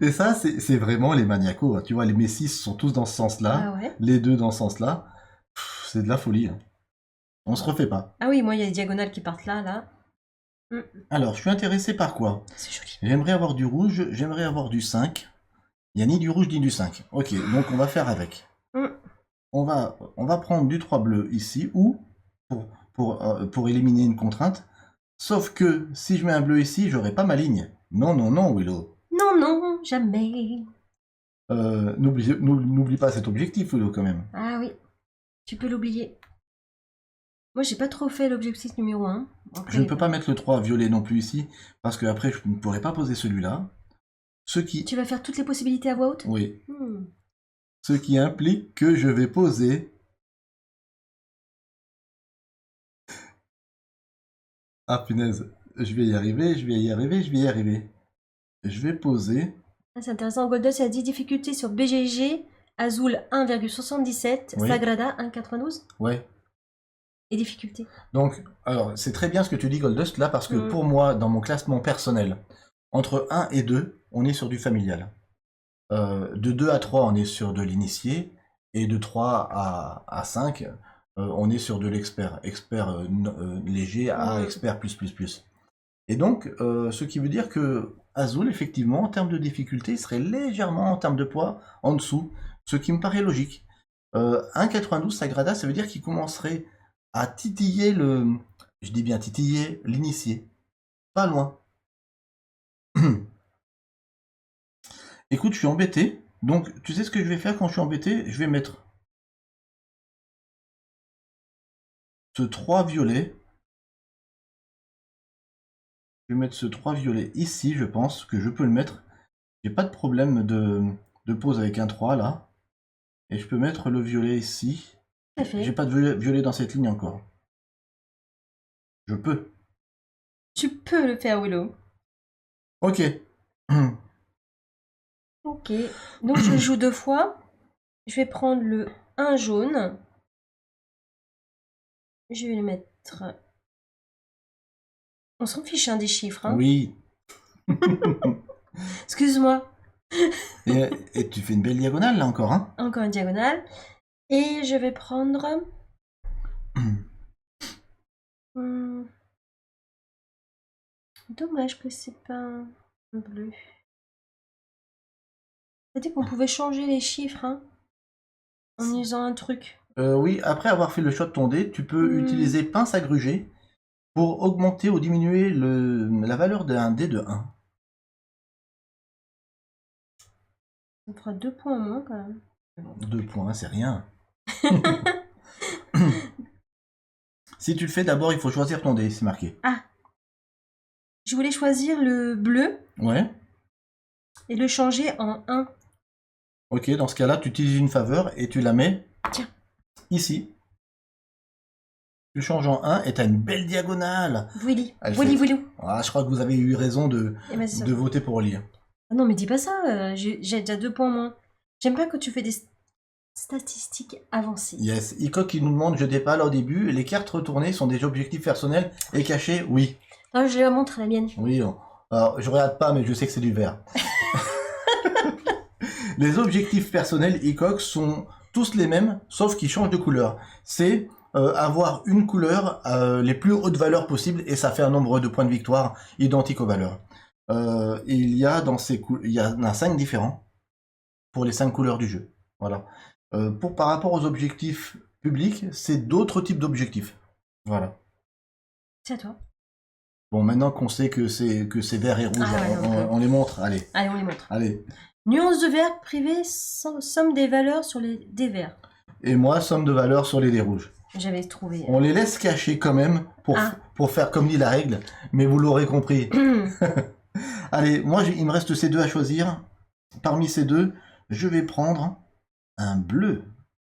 B: Et ça, c'est vraiment les maniacos. Hein. Tu vois, les Messi sont tous dans ce sens-là.
A: Ah ouais.
B: Les deux dans ce sens-là. C'est de la folie. Hein. On se refait pas.
A: Ah oui, moi, il y a des diagonales qui partent là.
B: Alors, je suis intéressé par quoi?
A: C'est joli.
B: J'aimerais avoir du rouge, j'aimerais avoir du 5. Il n'y a ni du rouge ni du 5. Ok, donc on va faire avec. On va prendre du 3 bleu ici, ou pour éliminer une contrainte. Sauf que si je mets un bleu ici, j'aurai pas ma ligne. Non, non, non, Willow.
A: Non, jamais.
B: N'oublie pas cet objectif, Willow, quand même.
A: Ah oui, tu peux l'oublier. Moi, j'ai pas trop fait l'objectif numéro 1. Après,
B: Je ne peux pas mettre le 3 violet non plus ici, parce que après je ne pourrais pas poser celui-là. Ce qui...
A: Tu vas faire toutes les possibilités à voix haute?
B: Oui. Ce qui implique que je vais poser... Ah punaise, je vais y arriver. Je vais poser...
A: Ah, c'est intéressant, Goldust a dit difficulté sur BGG, Azul 1,77,
B: Oui.
A: Sagrada 1,92
B: Ouais.
A: et difficulté.
B: Donc, alors, c'est très bien ce que tu dis, Goldust, là, parce que pour moi, dans mon classement personnel, entre 1 et 2, on est sur du familial. De 2 à 3, on est sur de l'initié, et de 3 à 5, on est sur de l'expert. Expert léger à expert plus. Et donc, ce qui veut dire que Azul, effectivement, en termes de difficulté, serait légèrement, en termes de poids, en dessous, ce qui me paraît logique. 1,92 Sagrada, ça veut dire qu'il commencerait à titiller je dis bien titiller l'initié. Pas loin. Écoute, je suis embêté. Donc, tu sais ce que je vais faire quand je suis embêté? Je vais mettre ce 3 violet. Je vais mettre ce 3 violet ici, je pense que je peux le mettre. J'ai pas de problème de pose avec un 3 là. Et je peux mettre le violet ici. J'ai pas de violet dans cette ligne encore. Je peux.
A: Tu peux le faire, Willow.
B: Ok.
A: Ok. Donc je joue 2 fois. Je vais prendre le 1 jaune. Je vais le mettre... On s'en fiche hein, des chiffres. Hein.
B: Oui.
A: Excuse-moi.
B: Et tu fais une belle diagonale là encore, hein?
A: Encore une diagonale. Et je vais prendre... Dommage que c'est pas un bleu. T'as dit qu'on pouvait changer les chiffres, hein, en usant un truc.
B: Oui, après avoir fait le choix de ton dé, tu peux utiliser pince à gruger pour augmenter ou diminuer la valeur d'un dé de 1.
A: Ça fera 2 points en moins quand même.
B: 2 points, c'est rien. Si tu le fais, d'abord, il faut choisir ton dé, c'est marqué.
A: Ah. Je voulais choisir le bleu.
B: Ouais.
A: Et le changer en 1.
B: Ok, dans ce cas-là, tu utilises une faveur et tu la mets ici. Tu changes en 1 et tu as une belle diagonale.
A: Willy.
B: Willy. Ah, je crois que vous avez eu raison de voter pour lire.
A: Ah non, mais dis pas ça, j'ai déjà 2 points en moins. J'aime pas que tu fais des statistiques avancées.
B: Yes, Icoc qui nous demande, je dis pas là au début, les cartes retournées sont des objectifs personnels et cachés? Oui.
A: Non, je la montre la mienne.
B: Oui, alors je regarde pas, mais je sais que c'est du vert. Les objectifs personnels Icoc sont tous les mêmes, sauf qu'ils changent de couleur. C'est avoir une couleur les plus hautes valeurs possibles, et ça fait un nombre de points de victoire identique aux valeurs. Il y a dans ces il y en a 5 différents pour les 5 couleurs du jeu. Voilà. Par rapport aux objectifs publics, c'est d'autres types d'objectifs. Voilà.
A: C'est à toi.
B: Bon, maintenant qu'on sait que c'est vert et rouge, on les montre. Allez.
A: Allez, on les montre.
B: Allez.
A: Nuance de vert privé, somme des valeurs sur les dés verts.
B: Et moi, somme de valeurs sur les dés rouges.
A: J'avais trouvé.
B: On les laisse cacher quand même pour faire comme dit la règle, mais vous l'aurez compris. Allez, moi, il me reste ces deux à choisir. Parmi ces deux, je vais prendre un bleu,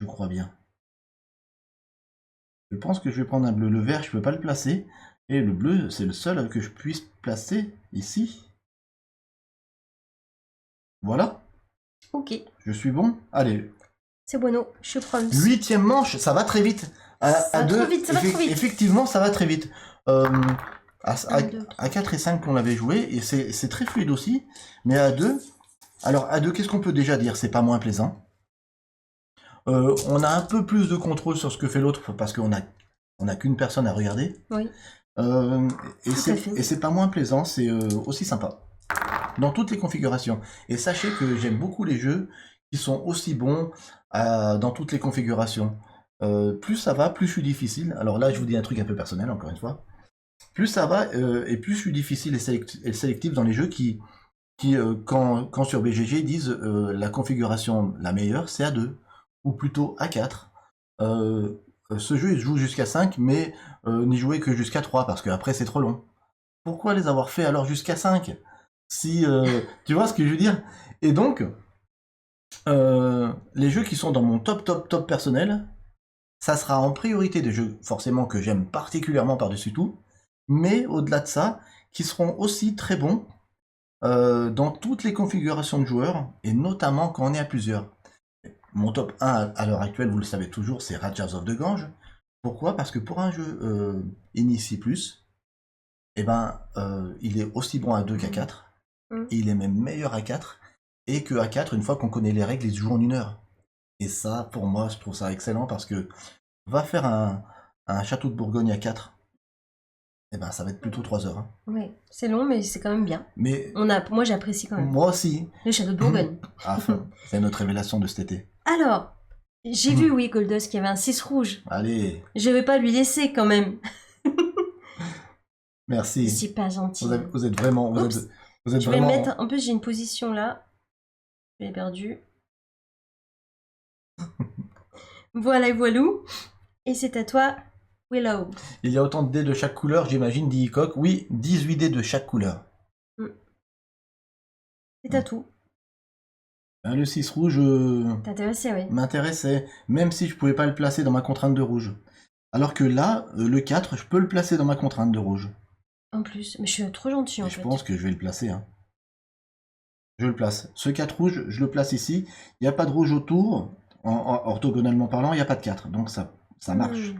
B: je crois bien. Je pense que je vais prendre un bleu. Le vert, je ne peux pas le placer. Et le bleu, c'est le seul que je puisse placer ici. Voilà.
A: Ok.
B: Je suis bon. Allez.
A: C'est bueno. Je prends le...
B: 8e manche, ça va très vite.
A: Ça va trop vite.
B: Effectivement, ça va très vite. À À 4 et 5 qu'on avait joué, et c'est très fluide aussi, mais à 2, alors à 2, qu'est-ce qu'on peut déjà dire? C'est pas moins plaisant. On a un peu plus de contrôle sur ce que fait l'autre, parce qu'on a qu'une personne à regarder.
A: Oui.
B: Et c'est pas moins plaisant, c'est aussi sympa. Dans toutes les configurations. Et sachez que j'aime beaucoup les jeux qui sont aussi bons dans toutes les configurations. Plus ça va, plus je suis difficile. Alors là, je vous dis un truc un peu personnel, encore une fois. Plus ça va, et plus je suis difficile et sélectif dans les jeux qui quand sur BGG disent la configuration la meilleure, c'est à 2, ou plutôt à 4. Ce jeu, il se joue jusqu'à 5, mais n'y jouez que jusqu'à 3, parce qu'après, c'est trop long. Pourquoi les avoir fait alors jusqu'à 5? Si, tu vois ce que je veux dire? Et donc, les jeux qui sont dans mon top personnel, ça sera en priorité des jeux forcément que j'aime particulièrement par-dessus tout, mais au-delà de ça, qui seront aussi très bons dans toutes les configurations de joueurs, et notamment quand on est à plusieurs. Mon top 1 à l'heure actuelle, vous le savez toujours, c'est Rajaz of the Gange. Pourquoi? Parce que pour un jeu Initie Plus, eh ben, il est aussi bon à 2 qu'à 4. Et il est même meilleur à 4. Et que à 4, une fois qu'on connaît les règles, il se joue en 1 heure. Et ça, pour moi, je trouve ça excellent parce que va faire un château de Bourgogne à 4. Eh ben, ça va être plutôt 3 heures. Hein.
A: Oui, c'est long, mais c'est quand même bien.
B: Mais
A: moi, j'apprécie quand même.
B: Moi aussi.
A: Le château de Bourgogne.
B: C'est notre révélation de cet été.
A: Alors, j'ai vu, oui, Goldos, qu'il y avait un 6 rouge.
B: Allez.
A: Je vais pas lui laisser quand même.
B: Merci.
A: C'est pas gentil.
B: Vous êtes vraiment...
A: Je vais mettre... En plus, j'ai une position là. Je l'ai perdu. Voilà, voilou. Et c'est à toi, Willow.
B: Il y a autant de dés de chaque couleur, j'imagine, dit Hickok. Oui, 18 dés de chaque couleur.
A: C'est à tout.
B: Le 6 rouge
A: T'intéressais, oui.
B: m'intéressait, même si je pouvais pas le placer dans ma contrainte de rouge. Alors que là, le 4, je peux le placer dans ma contrainte de rouge.
A: En plus, mais je suis trop gentil en fait.
B: Je pense que je vais le placer. Hein. Je le place. Ce 4 rouge, je le place ici. Il n'y a pas de rouge autour. Orthogonalement parlant, il n'y a pas de 4. Donc ça marche.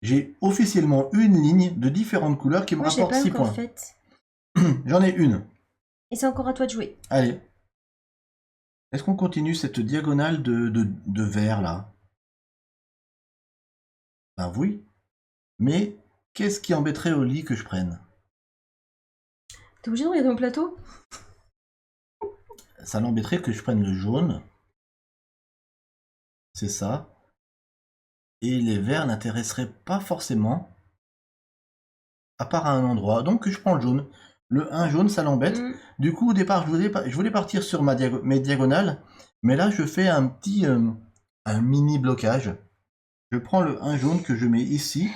B: J'ai officiellement une ligne de différentes couleurs qui me rapporte 6 points.
A: Fait.
B: J'en ai une.
A: Et c'est encore à toi de jouer.
B: Allez. Est-ce qu'on continue cette diagonale de vert là? Ben oui. Mais qu'est-ce qui embêterait au lit que je prenne?
A: T'es obligé de regarder mon plateau?
B: Ça l'embêterait que je prenne le jaune. C'est ça. Et les verts n'intéresseraient pas forcément. À part à un endroit. Donc je prends le jaune. Le 1 jaune, ça l'embête. Du coup, au départ, je voulais partir sur mes diagonales. Mais là, je fais un mini blocage. Je prends le 1 jaune que je mets ici.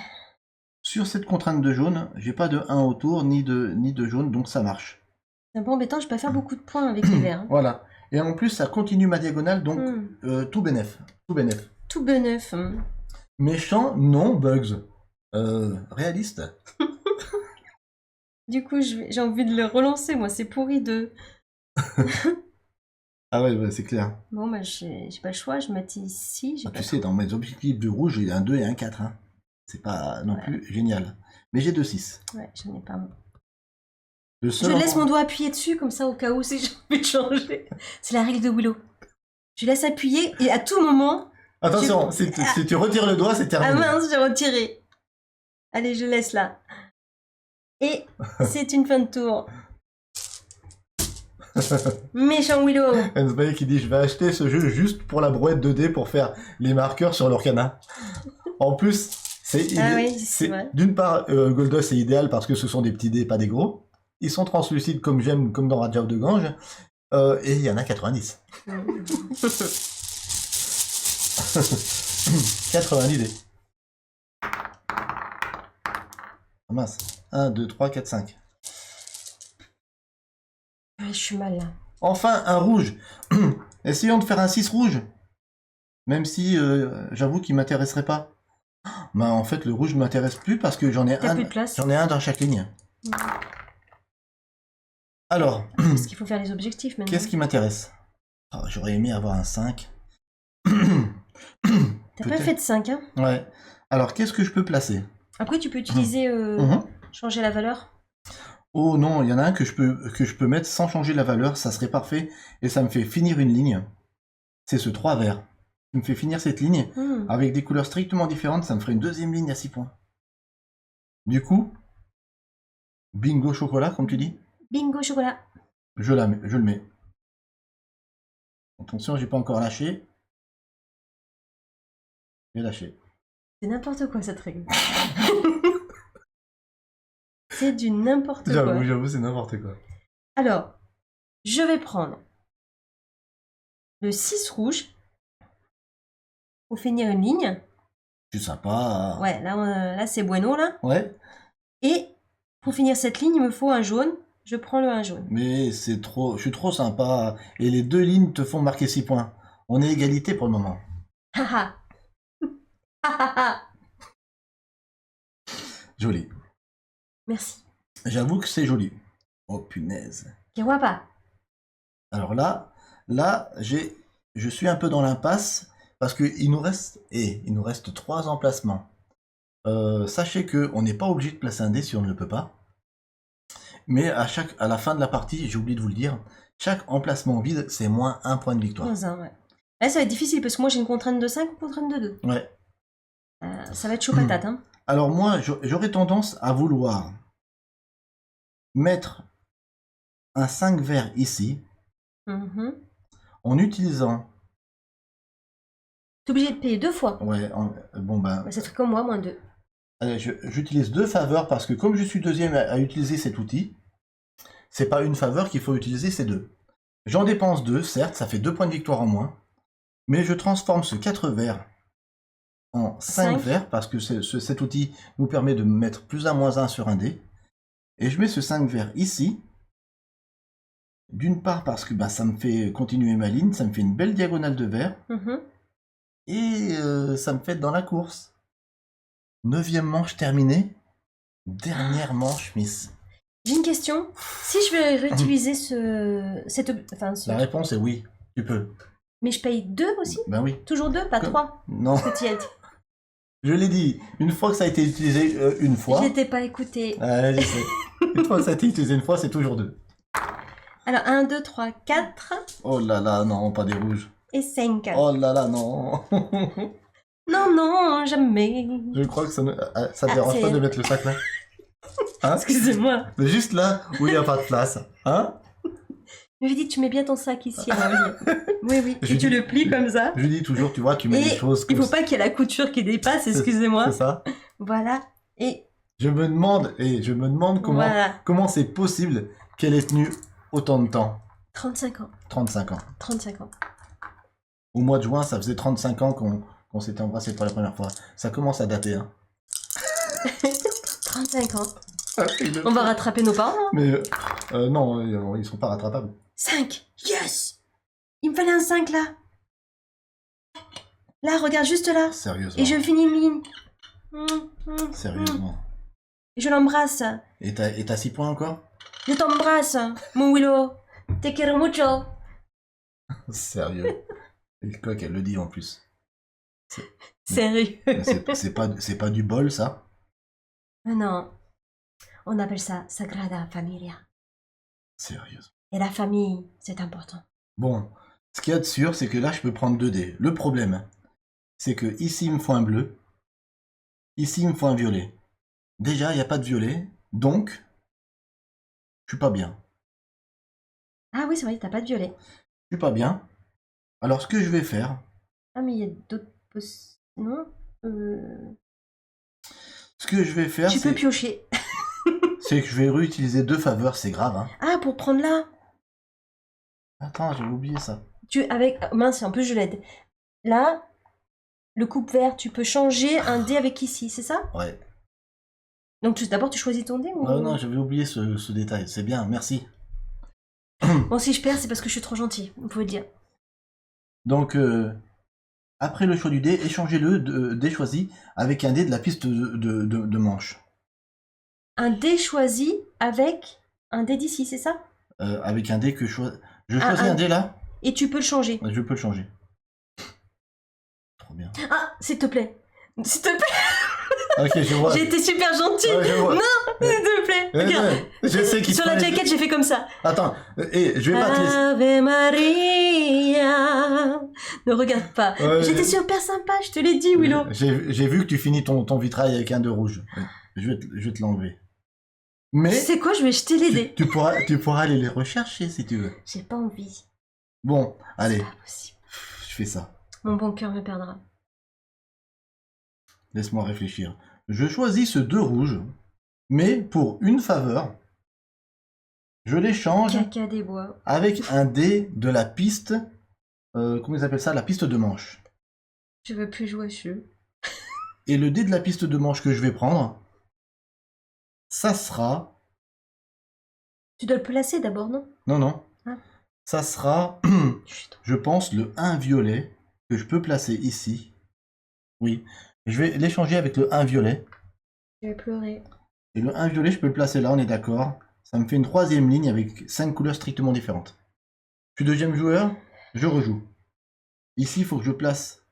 B: Sur cette contrainte de jaune, j'ai pas de 1 autour, ni de jaune, donc ça marche.
A: C'est un peu embêtant, je peux pas faire beaucoup de points avec les verts. Hein.
B: Voilà. Et en plus, ça continue ma diagonale, donc tout bénef. Tout bénef.
A: Tout bénef.
B: Méchant, non, bugs. Réaliste.
A: Du coup, j'ai envie de le relancer, moi, c'est pourri de...
B: Ah ouais, c'est clair.
A: Bon, bah, j'ai pas le choix, je mets ici.
B: Tu sais, dans mes objectifs de rouge, j'ai un 2 et un 4. Hein. C'est pas non plus génial. Mais j'ai 2 6.
A: Ouais, j'en ai pas.
B: Je
A: laisse mon doigt appuyer dessus, comme ça, au cas où, si j'ai envie de changer. C'est la règle de Willow. Je laisse appuyer, et à tout moment...
B: Attention, si tu retires le doigt, c'est terminé.
A: Ah mince, j'ai retiré. Allez, je laisse là. Et c'est une fin de tour. Méchant Willow.
B: Ensbay qui dit: je vais acheter ce jeu juste pour la brouette de dés pour faire les marqueurs sur l'Orcana. En plus, c'est d'une part, Goldos c'est idéal parce que ce sont des petits dés, pas des gros. Ils sont translucides comme j'aime, comme dans Rajaz of the Gange. Et il y en a 90. 90 dés. Oh mince. 1, 2, 3, 4, 5.
A: Ouais, je suis mal là.
B: Enfin, un rouge. Essayons de faire un 6 rouge. Même si j'avoue qu'il m'intéresserait pas. Bah, en fait, le rouge ne m'intéresse plus parce que j'en ai un dans chaque ligne. Alors.
A: Parce qu'il faut faire les objectifs maintenant.
B: Qu'est-ce qui m'intéresse? J'aurais aimé avoir un 5.
A: T'as pas fait de 5, hein?
B: Ouais. Alors, qu'est-ce que je peux placer?
A: Après, tu peux utiliser changer la valeur?
B: Oh non, il y en a un que je peux mettre sans changer la valeur, ça serait parfait, et ça me fait finir une ligne. C'est ce 3 vert. Il me fait finir cette ligne, avec des couleurs strictement différentes, ça me ferait une deuxième ligne à 6 points. Du coup, bingo chocolat, comme tu dis,
A: Bingo chocolat.
B: je le mets. Attention, j'ai pas encore lâché. J'ai lâché.
A: C'est n'importe quoi cette règle. C'est du n'importe quoi.
B: J'avoue, c'est n'importe quoi.
A: Alors, je vais prendre le 6 rouge pour finir une ligne.
B: C'est sympa.
A: Ouais, là c'est bueno là.
B: Ouais.
A: Et pour finir cette ligne, il me faut un jaune. Je prends le 1 jaune.
B: Mais c'est trop... Je suis trop sympa. Et les deux lignes te font marquer 6 points. On est égalité pour le moment.
A: Haha. Haha.
B: Joli.
A: Merci.
B: J'avoue que c'est joli. Oh punaise.
A: Que guapa.
B: Alors là, je suis un peu dans l'impasse parce qu'il nous reste 3 emplacements. Sachez que on n'est pas obligé de placer un dé si on ne le peut pas. Mais à la fin de la partie, j'ai oublié de vous le dire, chaque emplacement vide, c'est moins 1 point de victoire.
A: Moins un, ouais. Là, ça va être difficile parce que moi j'ai une contrainte de 5 ou une contrainte de 2.
B: Ouais.
A: Ça va être chaud patate. Hein.
B: Alors moi, j'aurais tendance à vouloir mettre un 5 vert ici, en utilisant...
A: T'es obligé de payer 2 fois.
B: Ouais, bon ben...
A: Ça fait comme moi, moins 2.
B: J'utilise 2 faveurs parce que comme je suis deuxième à utiliser cet outil, c'est pas une faveur qu'il faut utiliser, c'est 2. J'en dépense 2, certes, ça fait 2 points de victoire en moins, mais je transforme ce 4 verts en 5 verts parce que cet outil nous permet de mettre plus 1, moins 1 sur un dé. Et je mets ce 5 verts ici, d'une part parce que ça me fait continuer ma ligne, ça me fait une belle diagonale de verts, et ça me fait dans la course. 9e manche terminée, dernière manche, Miss.
A: J'ai une question. Si je vais réutiliser
B: La réponse est oui, tu peux.
A: Mais je paye 2 aussi?
B: Ben oui.
A: Toujours 2, pas 3?
B: Non.
A: Ce que tu as dit.
B: Je l'ai dit, une fois que ça a été utilisé une fois...
A: Je n'étais pas écouté.
B: Je sais. Une fois que ça a été utilisé une fois, c'est toujours 2.
A: Alors, 1, 2, 3, 4.
B: Oh là là, non, pas des rouges.
A: Et 5.
B: Oh là là, non.
A: Non, non, jamais.
B: Je crois que ça ne dérange pas de mettre le sac là. Hein?
A: Excusez-moi.
B: Juste là où il n'y a pas de place. Hein?
A: Je lui dis, tu mets bien ton sac ici. Oui. Et tu le plies comme ça.
B: Je lui dis toujours, tu vois, tu mets les choses comme
A: il faut pas qu'il y ait la couture qui dépasse, excusez-moi.
B: C'est ça.
A: Voilà. Et
B: je me demande comment c'est possible qu'elle ait tenu autant de temps.
A: 35 ans.
B: 35 ans.
A: 35 ans.
B: Au mois de juin, ça faisait 35 ans qu'on s'était embrassé pour la première fois. Ça commence à dater, hein.
A: 35 ans. On va rattraper nos parents. Hein.
B: Mais non, ils sont pas rattrapables.
A: 5. Yes. Il me fallait un 5 là. Là, regarde juste là.
B: Sérieusement.
A: Et je finis une ligne.
B: Sérieusement.
A: Et je l'embrasse.
B: Et t'as 6 points encore?
A: Je t'embrasse, mon Willow. Te quiero mucho.
B: Sérieux. Et quoi qu'elle le dit en plus.
A: Sérieux.
B: C'est pas du bol, ça?
A: Non. On appelle ça Sagrada Familia.
B: Sérieusement.
A: Et la famille, c'est important.
B: Bon, ce qu'il y a de sûr, c'est que là, je peux prendre 2 dés. Le problème, c'est que ici, il me faut un bleu. Ici, il me faut un violet. Déjà, il n'y a pas de violet. Donc, je suis pas bien.
A: Ah oui, c'est vrai, t'as pas de violet.
B: Je suis pas bien. Alors, ce que je vais faire...
A: Ah, mais il y a d'autres... Non
B: Ce que je vais faire,
A: Tu peux piocher.
B: c'est que je vais réutiliser 2 faveurs, c'est grave, hein.
A: Ah, pour prendre là.
B: Attends, j'avais oublié ça.
A: Mince, en plus je l'aide. Là, le coupe-vert, tu peux changer un dé avec ici, c'est ça?
B: Ouais.
A: Donc d'abord tu choisis ton dé ou...
B: Non, j'avais oublié ce détail. C'est bien, merci.
A: Bon, si je perds, c'est parce que je suis trop gentil, vous pouvez le dire.
B: Donc, après le choix du dé, échangez-le dé choisi avec un dé de la piste de manche.
A: Un dé choisi avec un dé d'ici, c'est ça?
B: Avec un dé que je choisis un dé là?
A: Et tu peux le changer.
B: Je peux le changer. Trop bien.
A: Ah, s'il te plaît. S'il te plaît.
B: Ok, je vois.
A: J'ai été super gentille.
B: Ouais, je vois.
A: Non, s'il te plaît. Regarde.
B: Je sais qu'il
A: Sur la jaquette, j'ai fait comme ça.
B: Attends, et je vais pas te laisser.
A: Ave Maria. Ne regarde pas.
B: Ouais,
A: J'étais super sympa, je te l'ai dit, Willow.
B: J'ai vu que tu finis ton vitrail avec un de rouge. Je vais te l'enlever. Mais
A: Tu sais quoi, je vais jeter les dés.
B: tu pourras aller les rechercher si tu veux.
A: J'ai pas envie.
B: Bon, allez,
A: C'est pas possible.
B: je fais ça.
A: Mon bon cœur me perdra.
B: Laisse-moi réfléchir. Je choisis ce 2 rouge, mais pour une faveur, je l'échange
A: Caca des bois.
B: avec un dé de la piste. Comment ils appellent ça? La piste de manche.
A: Je veux plus jouer à ce jeu.
B: Et le dé de la piste de manche que je vais prendre, ça sera.
A: Tu dois le placer d'abord, non?
B: Non.
A: Ah.
B: Ça sera,
A: Chut.
B: je pense, le 1 violet que je peux placer ici. Oui. Je vais l'échanger avec le 1 violet.
A: Je vais pleurer.
B: Et le 1 violet, je peux le placer là, on est d'accord. Ça me fait une 3e ligne avec 5 couleurs strictement différentes. Je suis 2e joueur, je rejoue. Ici, il faut que je place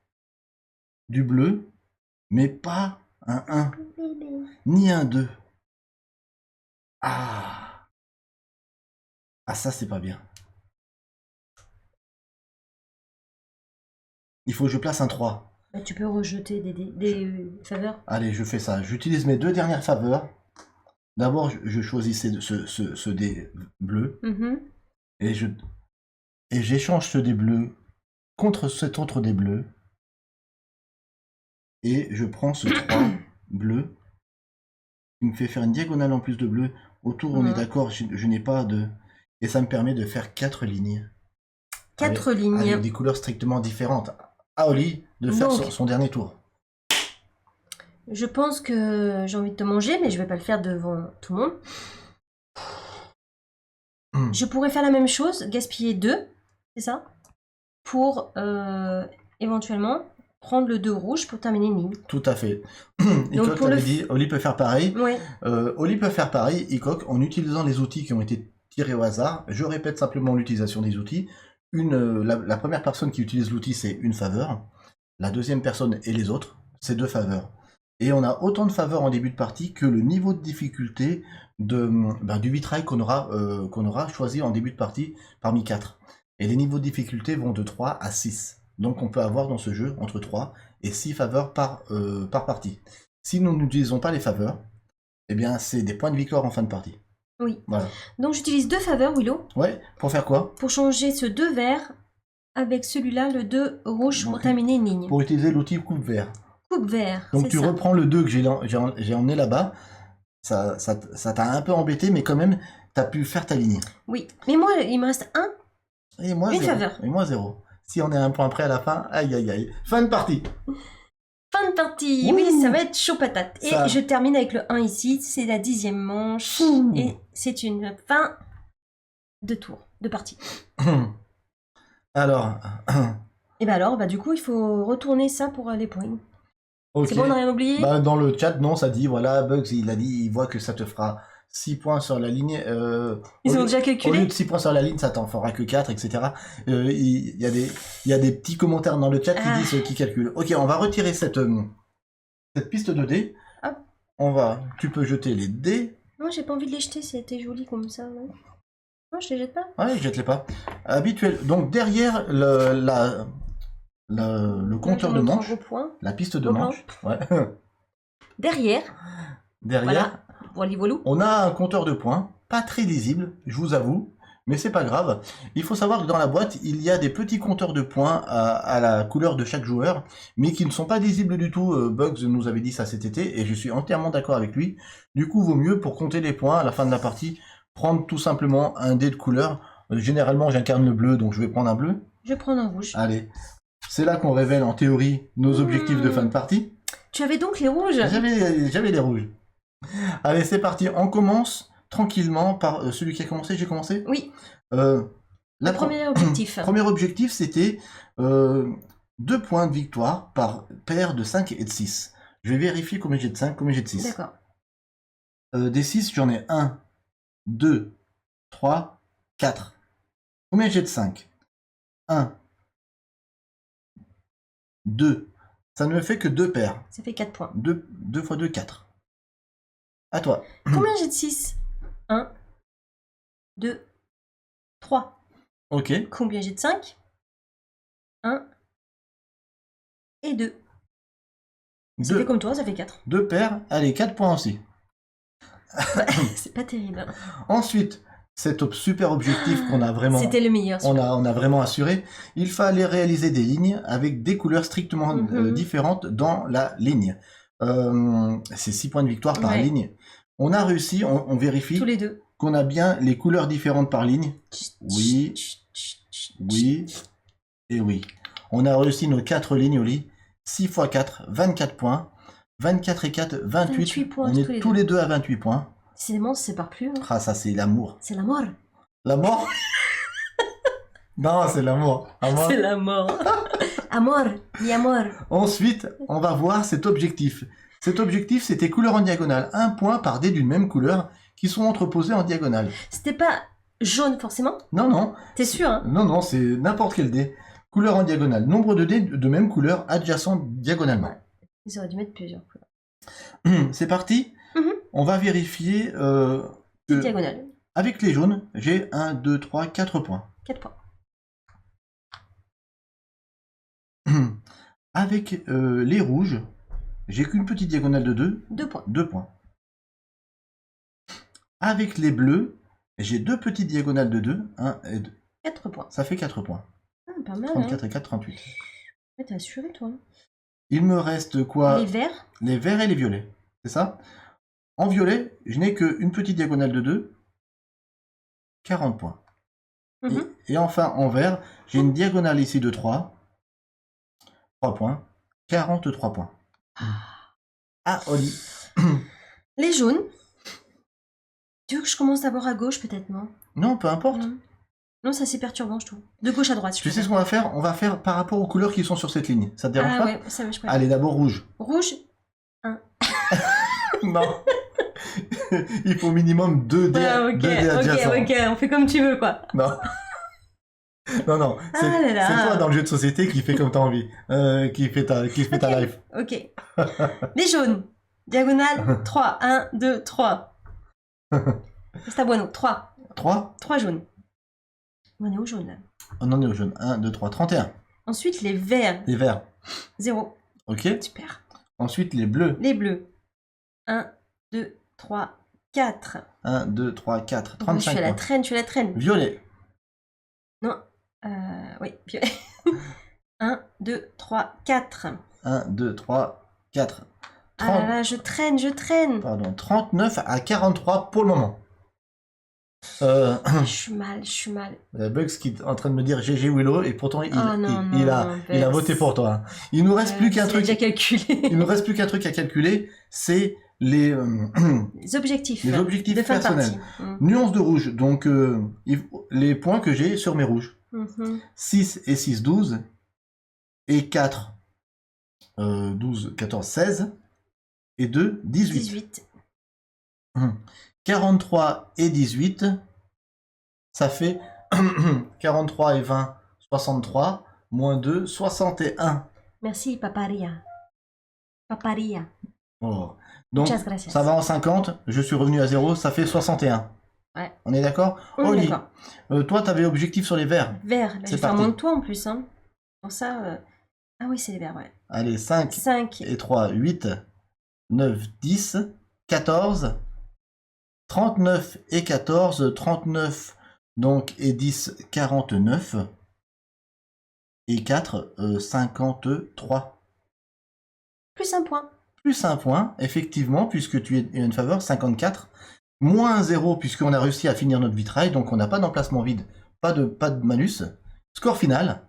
B: du bleu, mais pas un 1, ni un 2. Ah, ça, c'est pas bien. Il faut que je place un 3.
A: Bah, tu peux rejeter des faveurs.
B: Allez, je fais ça. J'utilise mes 2 dernières faveurs. D'abord, je choisis ce dé bleu.
A: Mhm.
B: Et j'échange ce dé bleu contre cet autre dé bleu. Et je prends ce 3 bleu. Qui me fait faire une diagonale en plus de bleu. Autour, on est d'accord, je n'ai pas de... Et ça me permet de faire 4 lignes.
A: 4 lignes.
B: Avec des couleurs strictement différentes. À Oli de faire
A: Donc,
B: son dernier tour.
A: Je pense que j'ai envie de te manger, mais je vais pas le faire devant tout le monde. Je pourrais faire la même chose, gaspiller 2, c'est ça? Pour éventuellement prendre le 2 rouge pour terminer une ligne.
B: Tout à fait.
A: Donc
B: Icoc
A: pour
B: t'avait dit, Oli peut faire pareil.
A: Ouais.
B: Oli peut faire pareil, Icoc, en utilisant les outils qui ont été tirés au hasard. Je répète simplement l'utilisation des outils. La première personne qui utilise l'outil, c'est une faveur. La deuxième personne et les autres, c'est 2 faveurs. Et on a autant de faveurs en début de partie que le niveau de difficulté du vitrail qu'on aura choisi en début de partie parmi 4. Et les niveaux de difficulté vont de 3 à 6. Donc on peut avoir dans ce jeu entre 3 et 6 faveurs par partie. Si nous n'utilisons pas les faveurs, eh bien c'est des points de victoire en fin de partie.
A: Oui.
B: Voilà.
A: Donc j'utilise 2 faveurs, Willow.
B: Ouais, pour faire quoi?
A: Pour changer ce 2 vert avec celui-là, le 2 rouge, pour terminer une ligne.
B: Pour utiliser l'outil coupe vert.
A: Coupe vert.
B: Donc tu reprends le 2 que j'ai emmené là-bas. Ça t'a un peu embêté, mais quand même, t'as pu faire ta ligne.
A: Oui. Mais moi, il me reste 1.
B: Et moi,
A: Une
B: 0.
A: faveur.
B: Et moi, 0. Si on est à un point près à la fin, aïe aïe aïe. Fin de partie.
A: Fin de partie.
B: Ouh.
A: Oui, ça va être chaud patate. Et
B: Ça.
A: je termine avec le 1 ici. C'est la 10e manche.
B: Ouh.
A: Et c'est une fin de tour, de partie.
B: Alors,
A: Et bah alors, du coup, il faut retourner ça pour les points.
B: ok.
A: C'est bon, on n'a rien oublié?
B: Bah, dans le chat, non, ça dit, voilà, Bugs, il a dit, il voit que ça te fera 6 points sur la ligne.
A: Ils ont déjà
B: Au lieu
A: calculé?
B: de 6 points sur la ligne, ça t'en fera que 4, etc. Il y a des petits commentaires dans le chat qui disent qui calculent. Ok, on va retirer cette piste de dés.
A: Hop.
B: Tu peux jeter les dés.
A: Non, j'ai pas envie de les jeter, c'était joli comme ça. Non, je les jette pas.
B: Ouais, jette-les pas. Habituel. Donc derrière le compteur de manche, la piste de manche, ouais.
A: Derrière,
B: Derrière,
A: voilà.
B: on a un compteur de points, pas très lisible, je vous avoue, mais c'est pas grave. Il faut savoir que dans la boîte, il y a des petits compteurs de points à la couleur de chaque joueur, mais qui ne sont pas lisibles du tout. Bugs nous avait dit ça cet été, et je suis entièrement d'accord avec lui. Du coup, vaut mieux, pour compter les points à la fin de la partie, prendre tout simplement un dé de couleur. Généralement, j'incarne le bleu, donc je vais prendre un bleu.
A: Je vais prendre un rouge.
B: Allez, c'est là qu'on révèle en théorie nos objectifs de fin de partie.
A: Tu avais donc les rouges?
B: J'avais les rouges. Allez, c'est parti. On commence tranquillement par celui qui a commencé. J'ai commencé?
A: Oui.
B: Le
A: premier objectif.
B: Premier objectif, c'était 2 points de victoire par paire de 5 et de 6. Je vais vérifier combien j'ai de 5, combien j'ai de 6.
A: D'accord.
B: Des 6, j'en ai 1, 2, 3, 4. Combien j'ai de 5? 1, 2, Ça ne me fait que 2 paires.
A: Ça fait 4 points.
B: 2 fois 2, 4. À toi.
A: Combien j'ai de 6? 1, 2, 3.
B: Ok.
A: Combien j'ai de 5? 1 et 2. Ça fait comme toi, ça fait 4.
B: 2 paires. Allez, 4 points aussi.
A: C'est pas terrible.
B: Ensuite, cet super objectif qu'on a vraiment...
A: C'était le meilleur.
B: On a vraiment assuré. Il fallait réaliser des lignes avec des couleurs strictement différentes dans la ligne. C'est 6 points de victoire par ligne. On a réussi, on vérifie
A: tous les deux
B: qu'on a bien les couleurs différentes par ligne. Oui, oui et oui. On a réussi nos 4 lignes au lit. 6 x 4, 24 points. 24 et 4, 28
A: points.
B: On est tous les deux à 28 points.
A: Décidément, on se sépare plus. Hein.
B: Ah, ça, c'est l'amour.
A: C'est la mort.
B: La mort? Non, c'est l'amour.
A: C'est la mort. Amor, mi amor.
B: Ensuite, on va voir cet objectif. Cet objectif, c'était couleur en diagonale. 1 point par dé d'une même couleur qui sont entreposés en diagonale.
A: C'était pas jaune forcément?
B: Non, non.
A: T'es sûr, hein?
B: Non, non, c'est n'importe quel dé. Couleur en diagonale. Nombre de dés de même couleur adjacents diagonalement.
A: Ils auraient dû mettre plusieurs couleurs.
B: C'est parti. On va vérifier
A: diagonale.
B: Avec les jaunes, j'ai 1, 2, 3, 4 points.
A: 4 points.
B: Avec les rouges, j'ai qu'une petite diagonale de 2.
A: 2 points.
B: 2 points. Avec les bleus, j'ai 2 petites diagonales de 2. 1 et 2.
A: 4 points.
B: Ça fait 4 points.
A: Ah, pas mal.
B: 34
A: hein.
B: et 4, 38.
A: Ouais, t'as assuré, toi.
B: Il me reste quoi?
A: Les verts.
B: Les verts et les violets. C'est ça? En violet, je n'ai qu'une petite diagonale de 2. 40 points. Et enfin, en vert, j'ai une diagonale ici de 3. 3 points. 43 points. Ah, Oli.
A: Les jaunes. Tu veux que je commence d'abord à gauche, peut-être, non?
B: Non, peu importe.
A: Non, ça c'est perturbant, je trouve. De gauche à droite.
B: Tu sais ce qu'on va faire? On va faire par rapport aux couleurs qui sont sur cette ligne. Ça te dérange pas?
A: Ouais, ça va, je préfère.
B: Allez, d'abord rouge.
A: Rouge. 1.
B: Non. Il faut au minimum 2 dés, adjacents.
A: Ok, on fait comme tu veux, quoi.
B: Non. Non, c'est toi dans le jeu de société qui fait comme t'as envie. Qui fait ta life.
A: Ok. Les jaunes. Diagonale 3. 1, 2, 3. C'est à bueno. 3.
B: 3.
A: 3 jaunes. On est au jaune, là.
B: On en est au jaune. 1, 2, 3, 31.
A: Ensuite, les verts.
B: Les verts.
A: 0.
B: Ok.
A: Super.
B: Ensuite, les bleus.
A: Les bleus. 1, 2, 3, 4.
B: 1, 2, 3, 4. 35
A: points. Je fais la traîne.
B: Violet.
A: Non. Oui, violet. 1, 2, 3, 4.
B: 1, 2, 3, 4.
A: 30... Ah là là, je traîne.
B: Pardon, 39 à 43 pour le moment.
A: Je suis mal.
B: Bugs qui est en train de me dire GG Willow et pourtant il a voté pour toi. Il nous reste plus qu'un truc.
A: Déjà calculé.
B: Il nous reste plus qu'un truc à calculer, c'est les
A: objectifs.
B: Les objectifs personnels. Nuance de rouge. Donc les points que j'ai sur mes rouges. 6 et 6, 12. Et 4, 12, 14, 16. Et 2, 18. 43 et 18, ça fait 43 et 20, 63, moins 2, 61.
A: Merci, Paparia.
B: Oh. Donc, ça va en 50, je suis revenu à 0, ça fait 61.
A: Ouais.
B: On est d'accord? Oli, toi, tu avais objectif sur les verts.
A: Verts, je vais faire moins de toi en plus. Hein. Pour ça, ah oui, c'est les verts, ouais.
B: Allez, 5 et 3, 8, 9, 10, 14... 39 et 14, 39 donc et 10, 49 et 4, 53.
A: Plus un point.
B: Plus un point, effectivement, puisque tu es une faveur, 54. Moins 0, puisqu'on a réussi à finir notre vitrail, donc on n'a pas d'emplacement vide, pas de malus. Score final,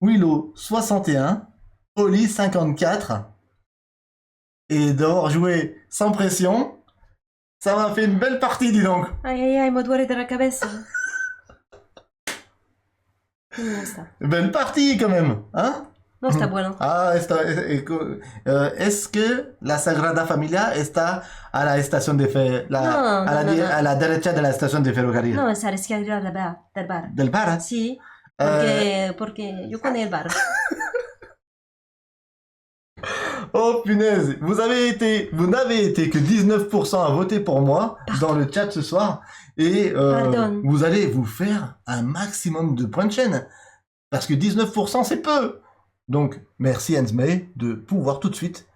B: Willow 61, Oli 54. Et d'avoir joué sans pression... Ça m'a fait une belle partie, dis donc.
A: Ay, me duele de la cabeza.
B: Belle partie, quand même, hein?
A: No está bueno.
B: Ah, est-ce que la Sagrada Familia está a la estación de a la derecha de la estación de ferrocarril?
A: No, es a la izquierda del bar.
B: ¿Del bar?
A: Sí, porque yo con el bar.
B: Oh punaise, vous n'avez été que 19% à voter pour moi dans le chat ce soir. Et vous allez vous faire un maximum de points de chaîne. Parce que 19% c'est peu. Donc merci Hensmay de pouvoir tout de suite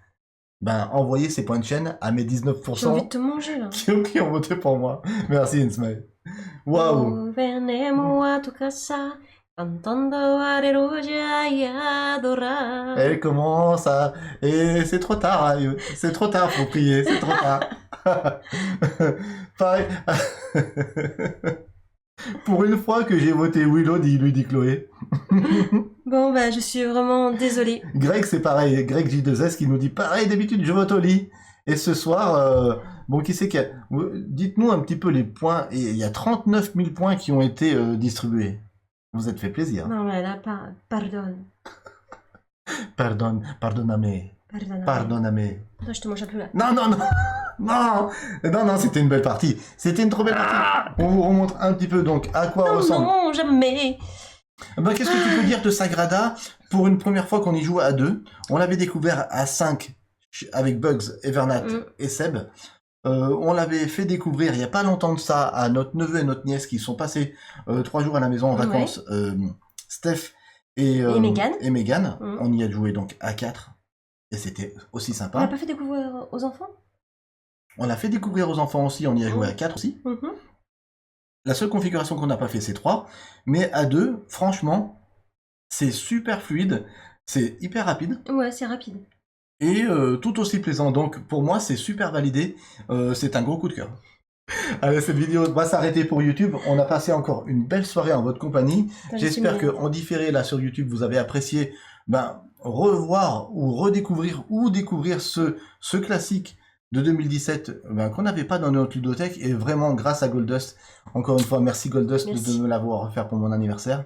B: envoyer ces points de chaîne à mes 19%
A: J'ai envie de te manger là.
B: qui ont voté pour moi. Merci Hensmay. Waouh.
A: Venemos a tu casa, cantando aleluya y adorar.
B: Elle commence à... Et c'est trop tard, hein. C'est trop tard pour prier, c'est trop tard. Pareil. Pour une fois que j'ai voté Willow, lui dit Chloé.
A: Bon, je suis vraiment désolée.
B: Greg, c'est pareil. Greg J2S qui nous dit pareil, d'habitude, je vote Oli. Et ce soir, qui c'est qu'il y a... Dites-nous un petit peu les points. Et il y a 39 000 points qui ont été distribués. Vous êtes fait plaisir.
A: Non, mais là, pardonne.
B: Pardonname.
A: Non, je te mange un peu là.
B: Non, c'était une belle partie. C'était une trop belle partie. On vous remontre un petit peu donc à quoi ressemble.
A: Non, jamais.
B: Qu'est-ce que tu peux dire de Sagrada pour une première fois qu'on y joue à 2? On l'avait découvert à 5 avec Bugs, Evernat et Seb. On l'avait fait découvrir il n'y a pas longtemps de ça à notre neveu et notre nièce qui sont passés 3 jours à la maison en vacances. Steph et Megan. On y a joué donc à 4 et c'était aussi sympa.
A: On l'a pas fait découvrir aux enfants?
B: On l'a fait découvrir aux enfants aussi, on y a joué à 4 aussi. La seule configuration qu'on n'a pas fait, c'est 3. Mais à 2, franchement, c'est super fluide, c'est hyper rapide.
A: Ouais, c'est rapide.
B: Et tout aussi plaisant. Donc pour moi, c'est super validé. C'est un gros coup de cœur. Allez, cette vidéo va s'arrêter pour YouTube. On a passé encore une belle soirée en votre compagnie. J'espère qu'en différé, là, sur YouTube, vous avez apprécié revoir ou redécouvrir ou découvrir ce classique de 2017 qu'on n'avait pas dans notre ludothèque, et vraiment grâce à Goldust. Encore une fois, merci Goldust de me l'avoir offert pour mon anniversaire.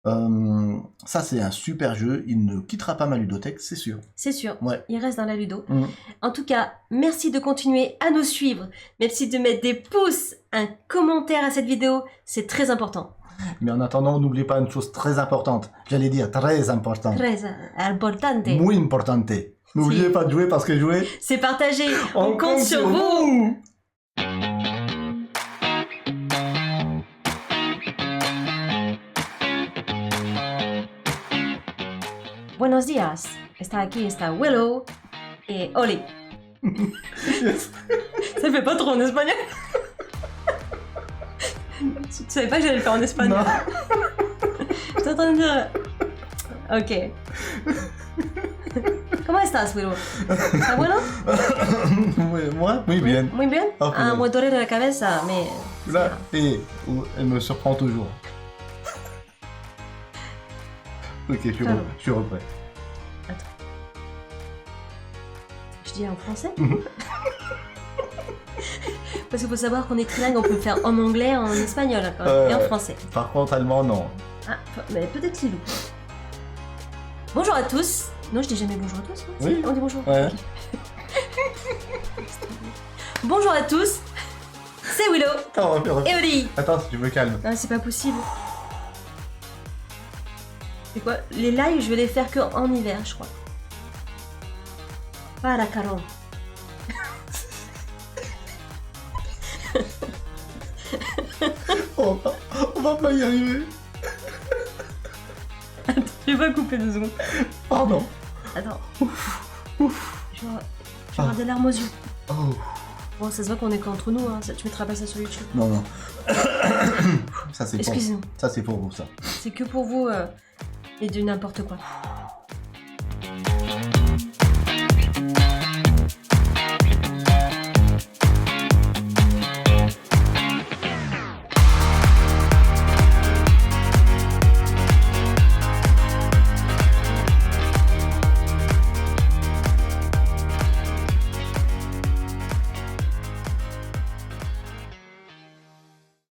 B: Ça c'est un super jeu, il ne quittera pas ma ludothèque, c'est sûr.
A: C'est sûr,
B: ouais.
A: Il reste dans la ludo. En tout cas, merci de continuer à nous suivre, merci de mettre des pouces, un commentaire à cette vidéo, c'est très important.
B: Mais en attendant, n'oubliez pas une chose très importante, j'allais dire très importante.
A: Très importante.
B: Muy importante. N'oubliez pas de jouer parce que jouer,
A: c'est partagé. On compte sur vous. Buenos días. Está Willow et Oli. Ça fait pas trop en espagnol. Tu savais pas que j'allais le faire en espagnol? J'étais en train de dire... Ok. ¿Cómo estás, Willow? ¿Está bueno?
B: Moi, muy bien.
A: Muy bien. Un buen dolor de la cabeza, mais...
B: Là, et elle me surprend toujours. Ok, je suis repris.
A: Attends. Je dis en français? Parce qu'il faut savoir qu'on est trilingue, on peut le faire en anglais, en espagnol, et en français.
B: Par contre, allemand, non.
A: Ah, mais peut-être Lilou. Bonjour à tous. Non, je dis jamais bonjour à tous. Hein.
B: Oui.
A: On dit bonjour.
B: Ouais.
A: Bonjour à tous. C'est Willow.
B: Attends,
A: et Oli.
B: Attends, si tu me calmes.
A: Non, c'est pas possible. C'est quoi? Les lives, je vais les faire que en hiver, je crois. Para Caron.
B: On va pas y arriver.
A: Attends, je vais pas couper 2 secondes.
B: Pardon.
A: Attends. Je vais avoir des larmes aux yeux. Bon, ça se voit qu'on est qu'entre nous, hein. Tu mettras pas ça sur YouTube.
B: Non. Ça c'est
A: Excusez-nous.
B: Ça c'est pour vous, ça.
A: C'est que pour vous et de n'importe quoi.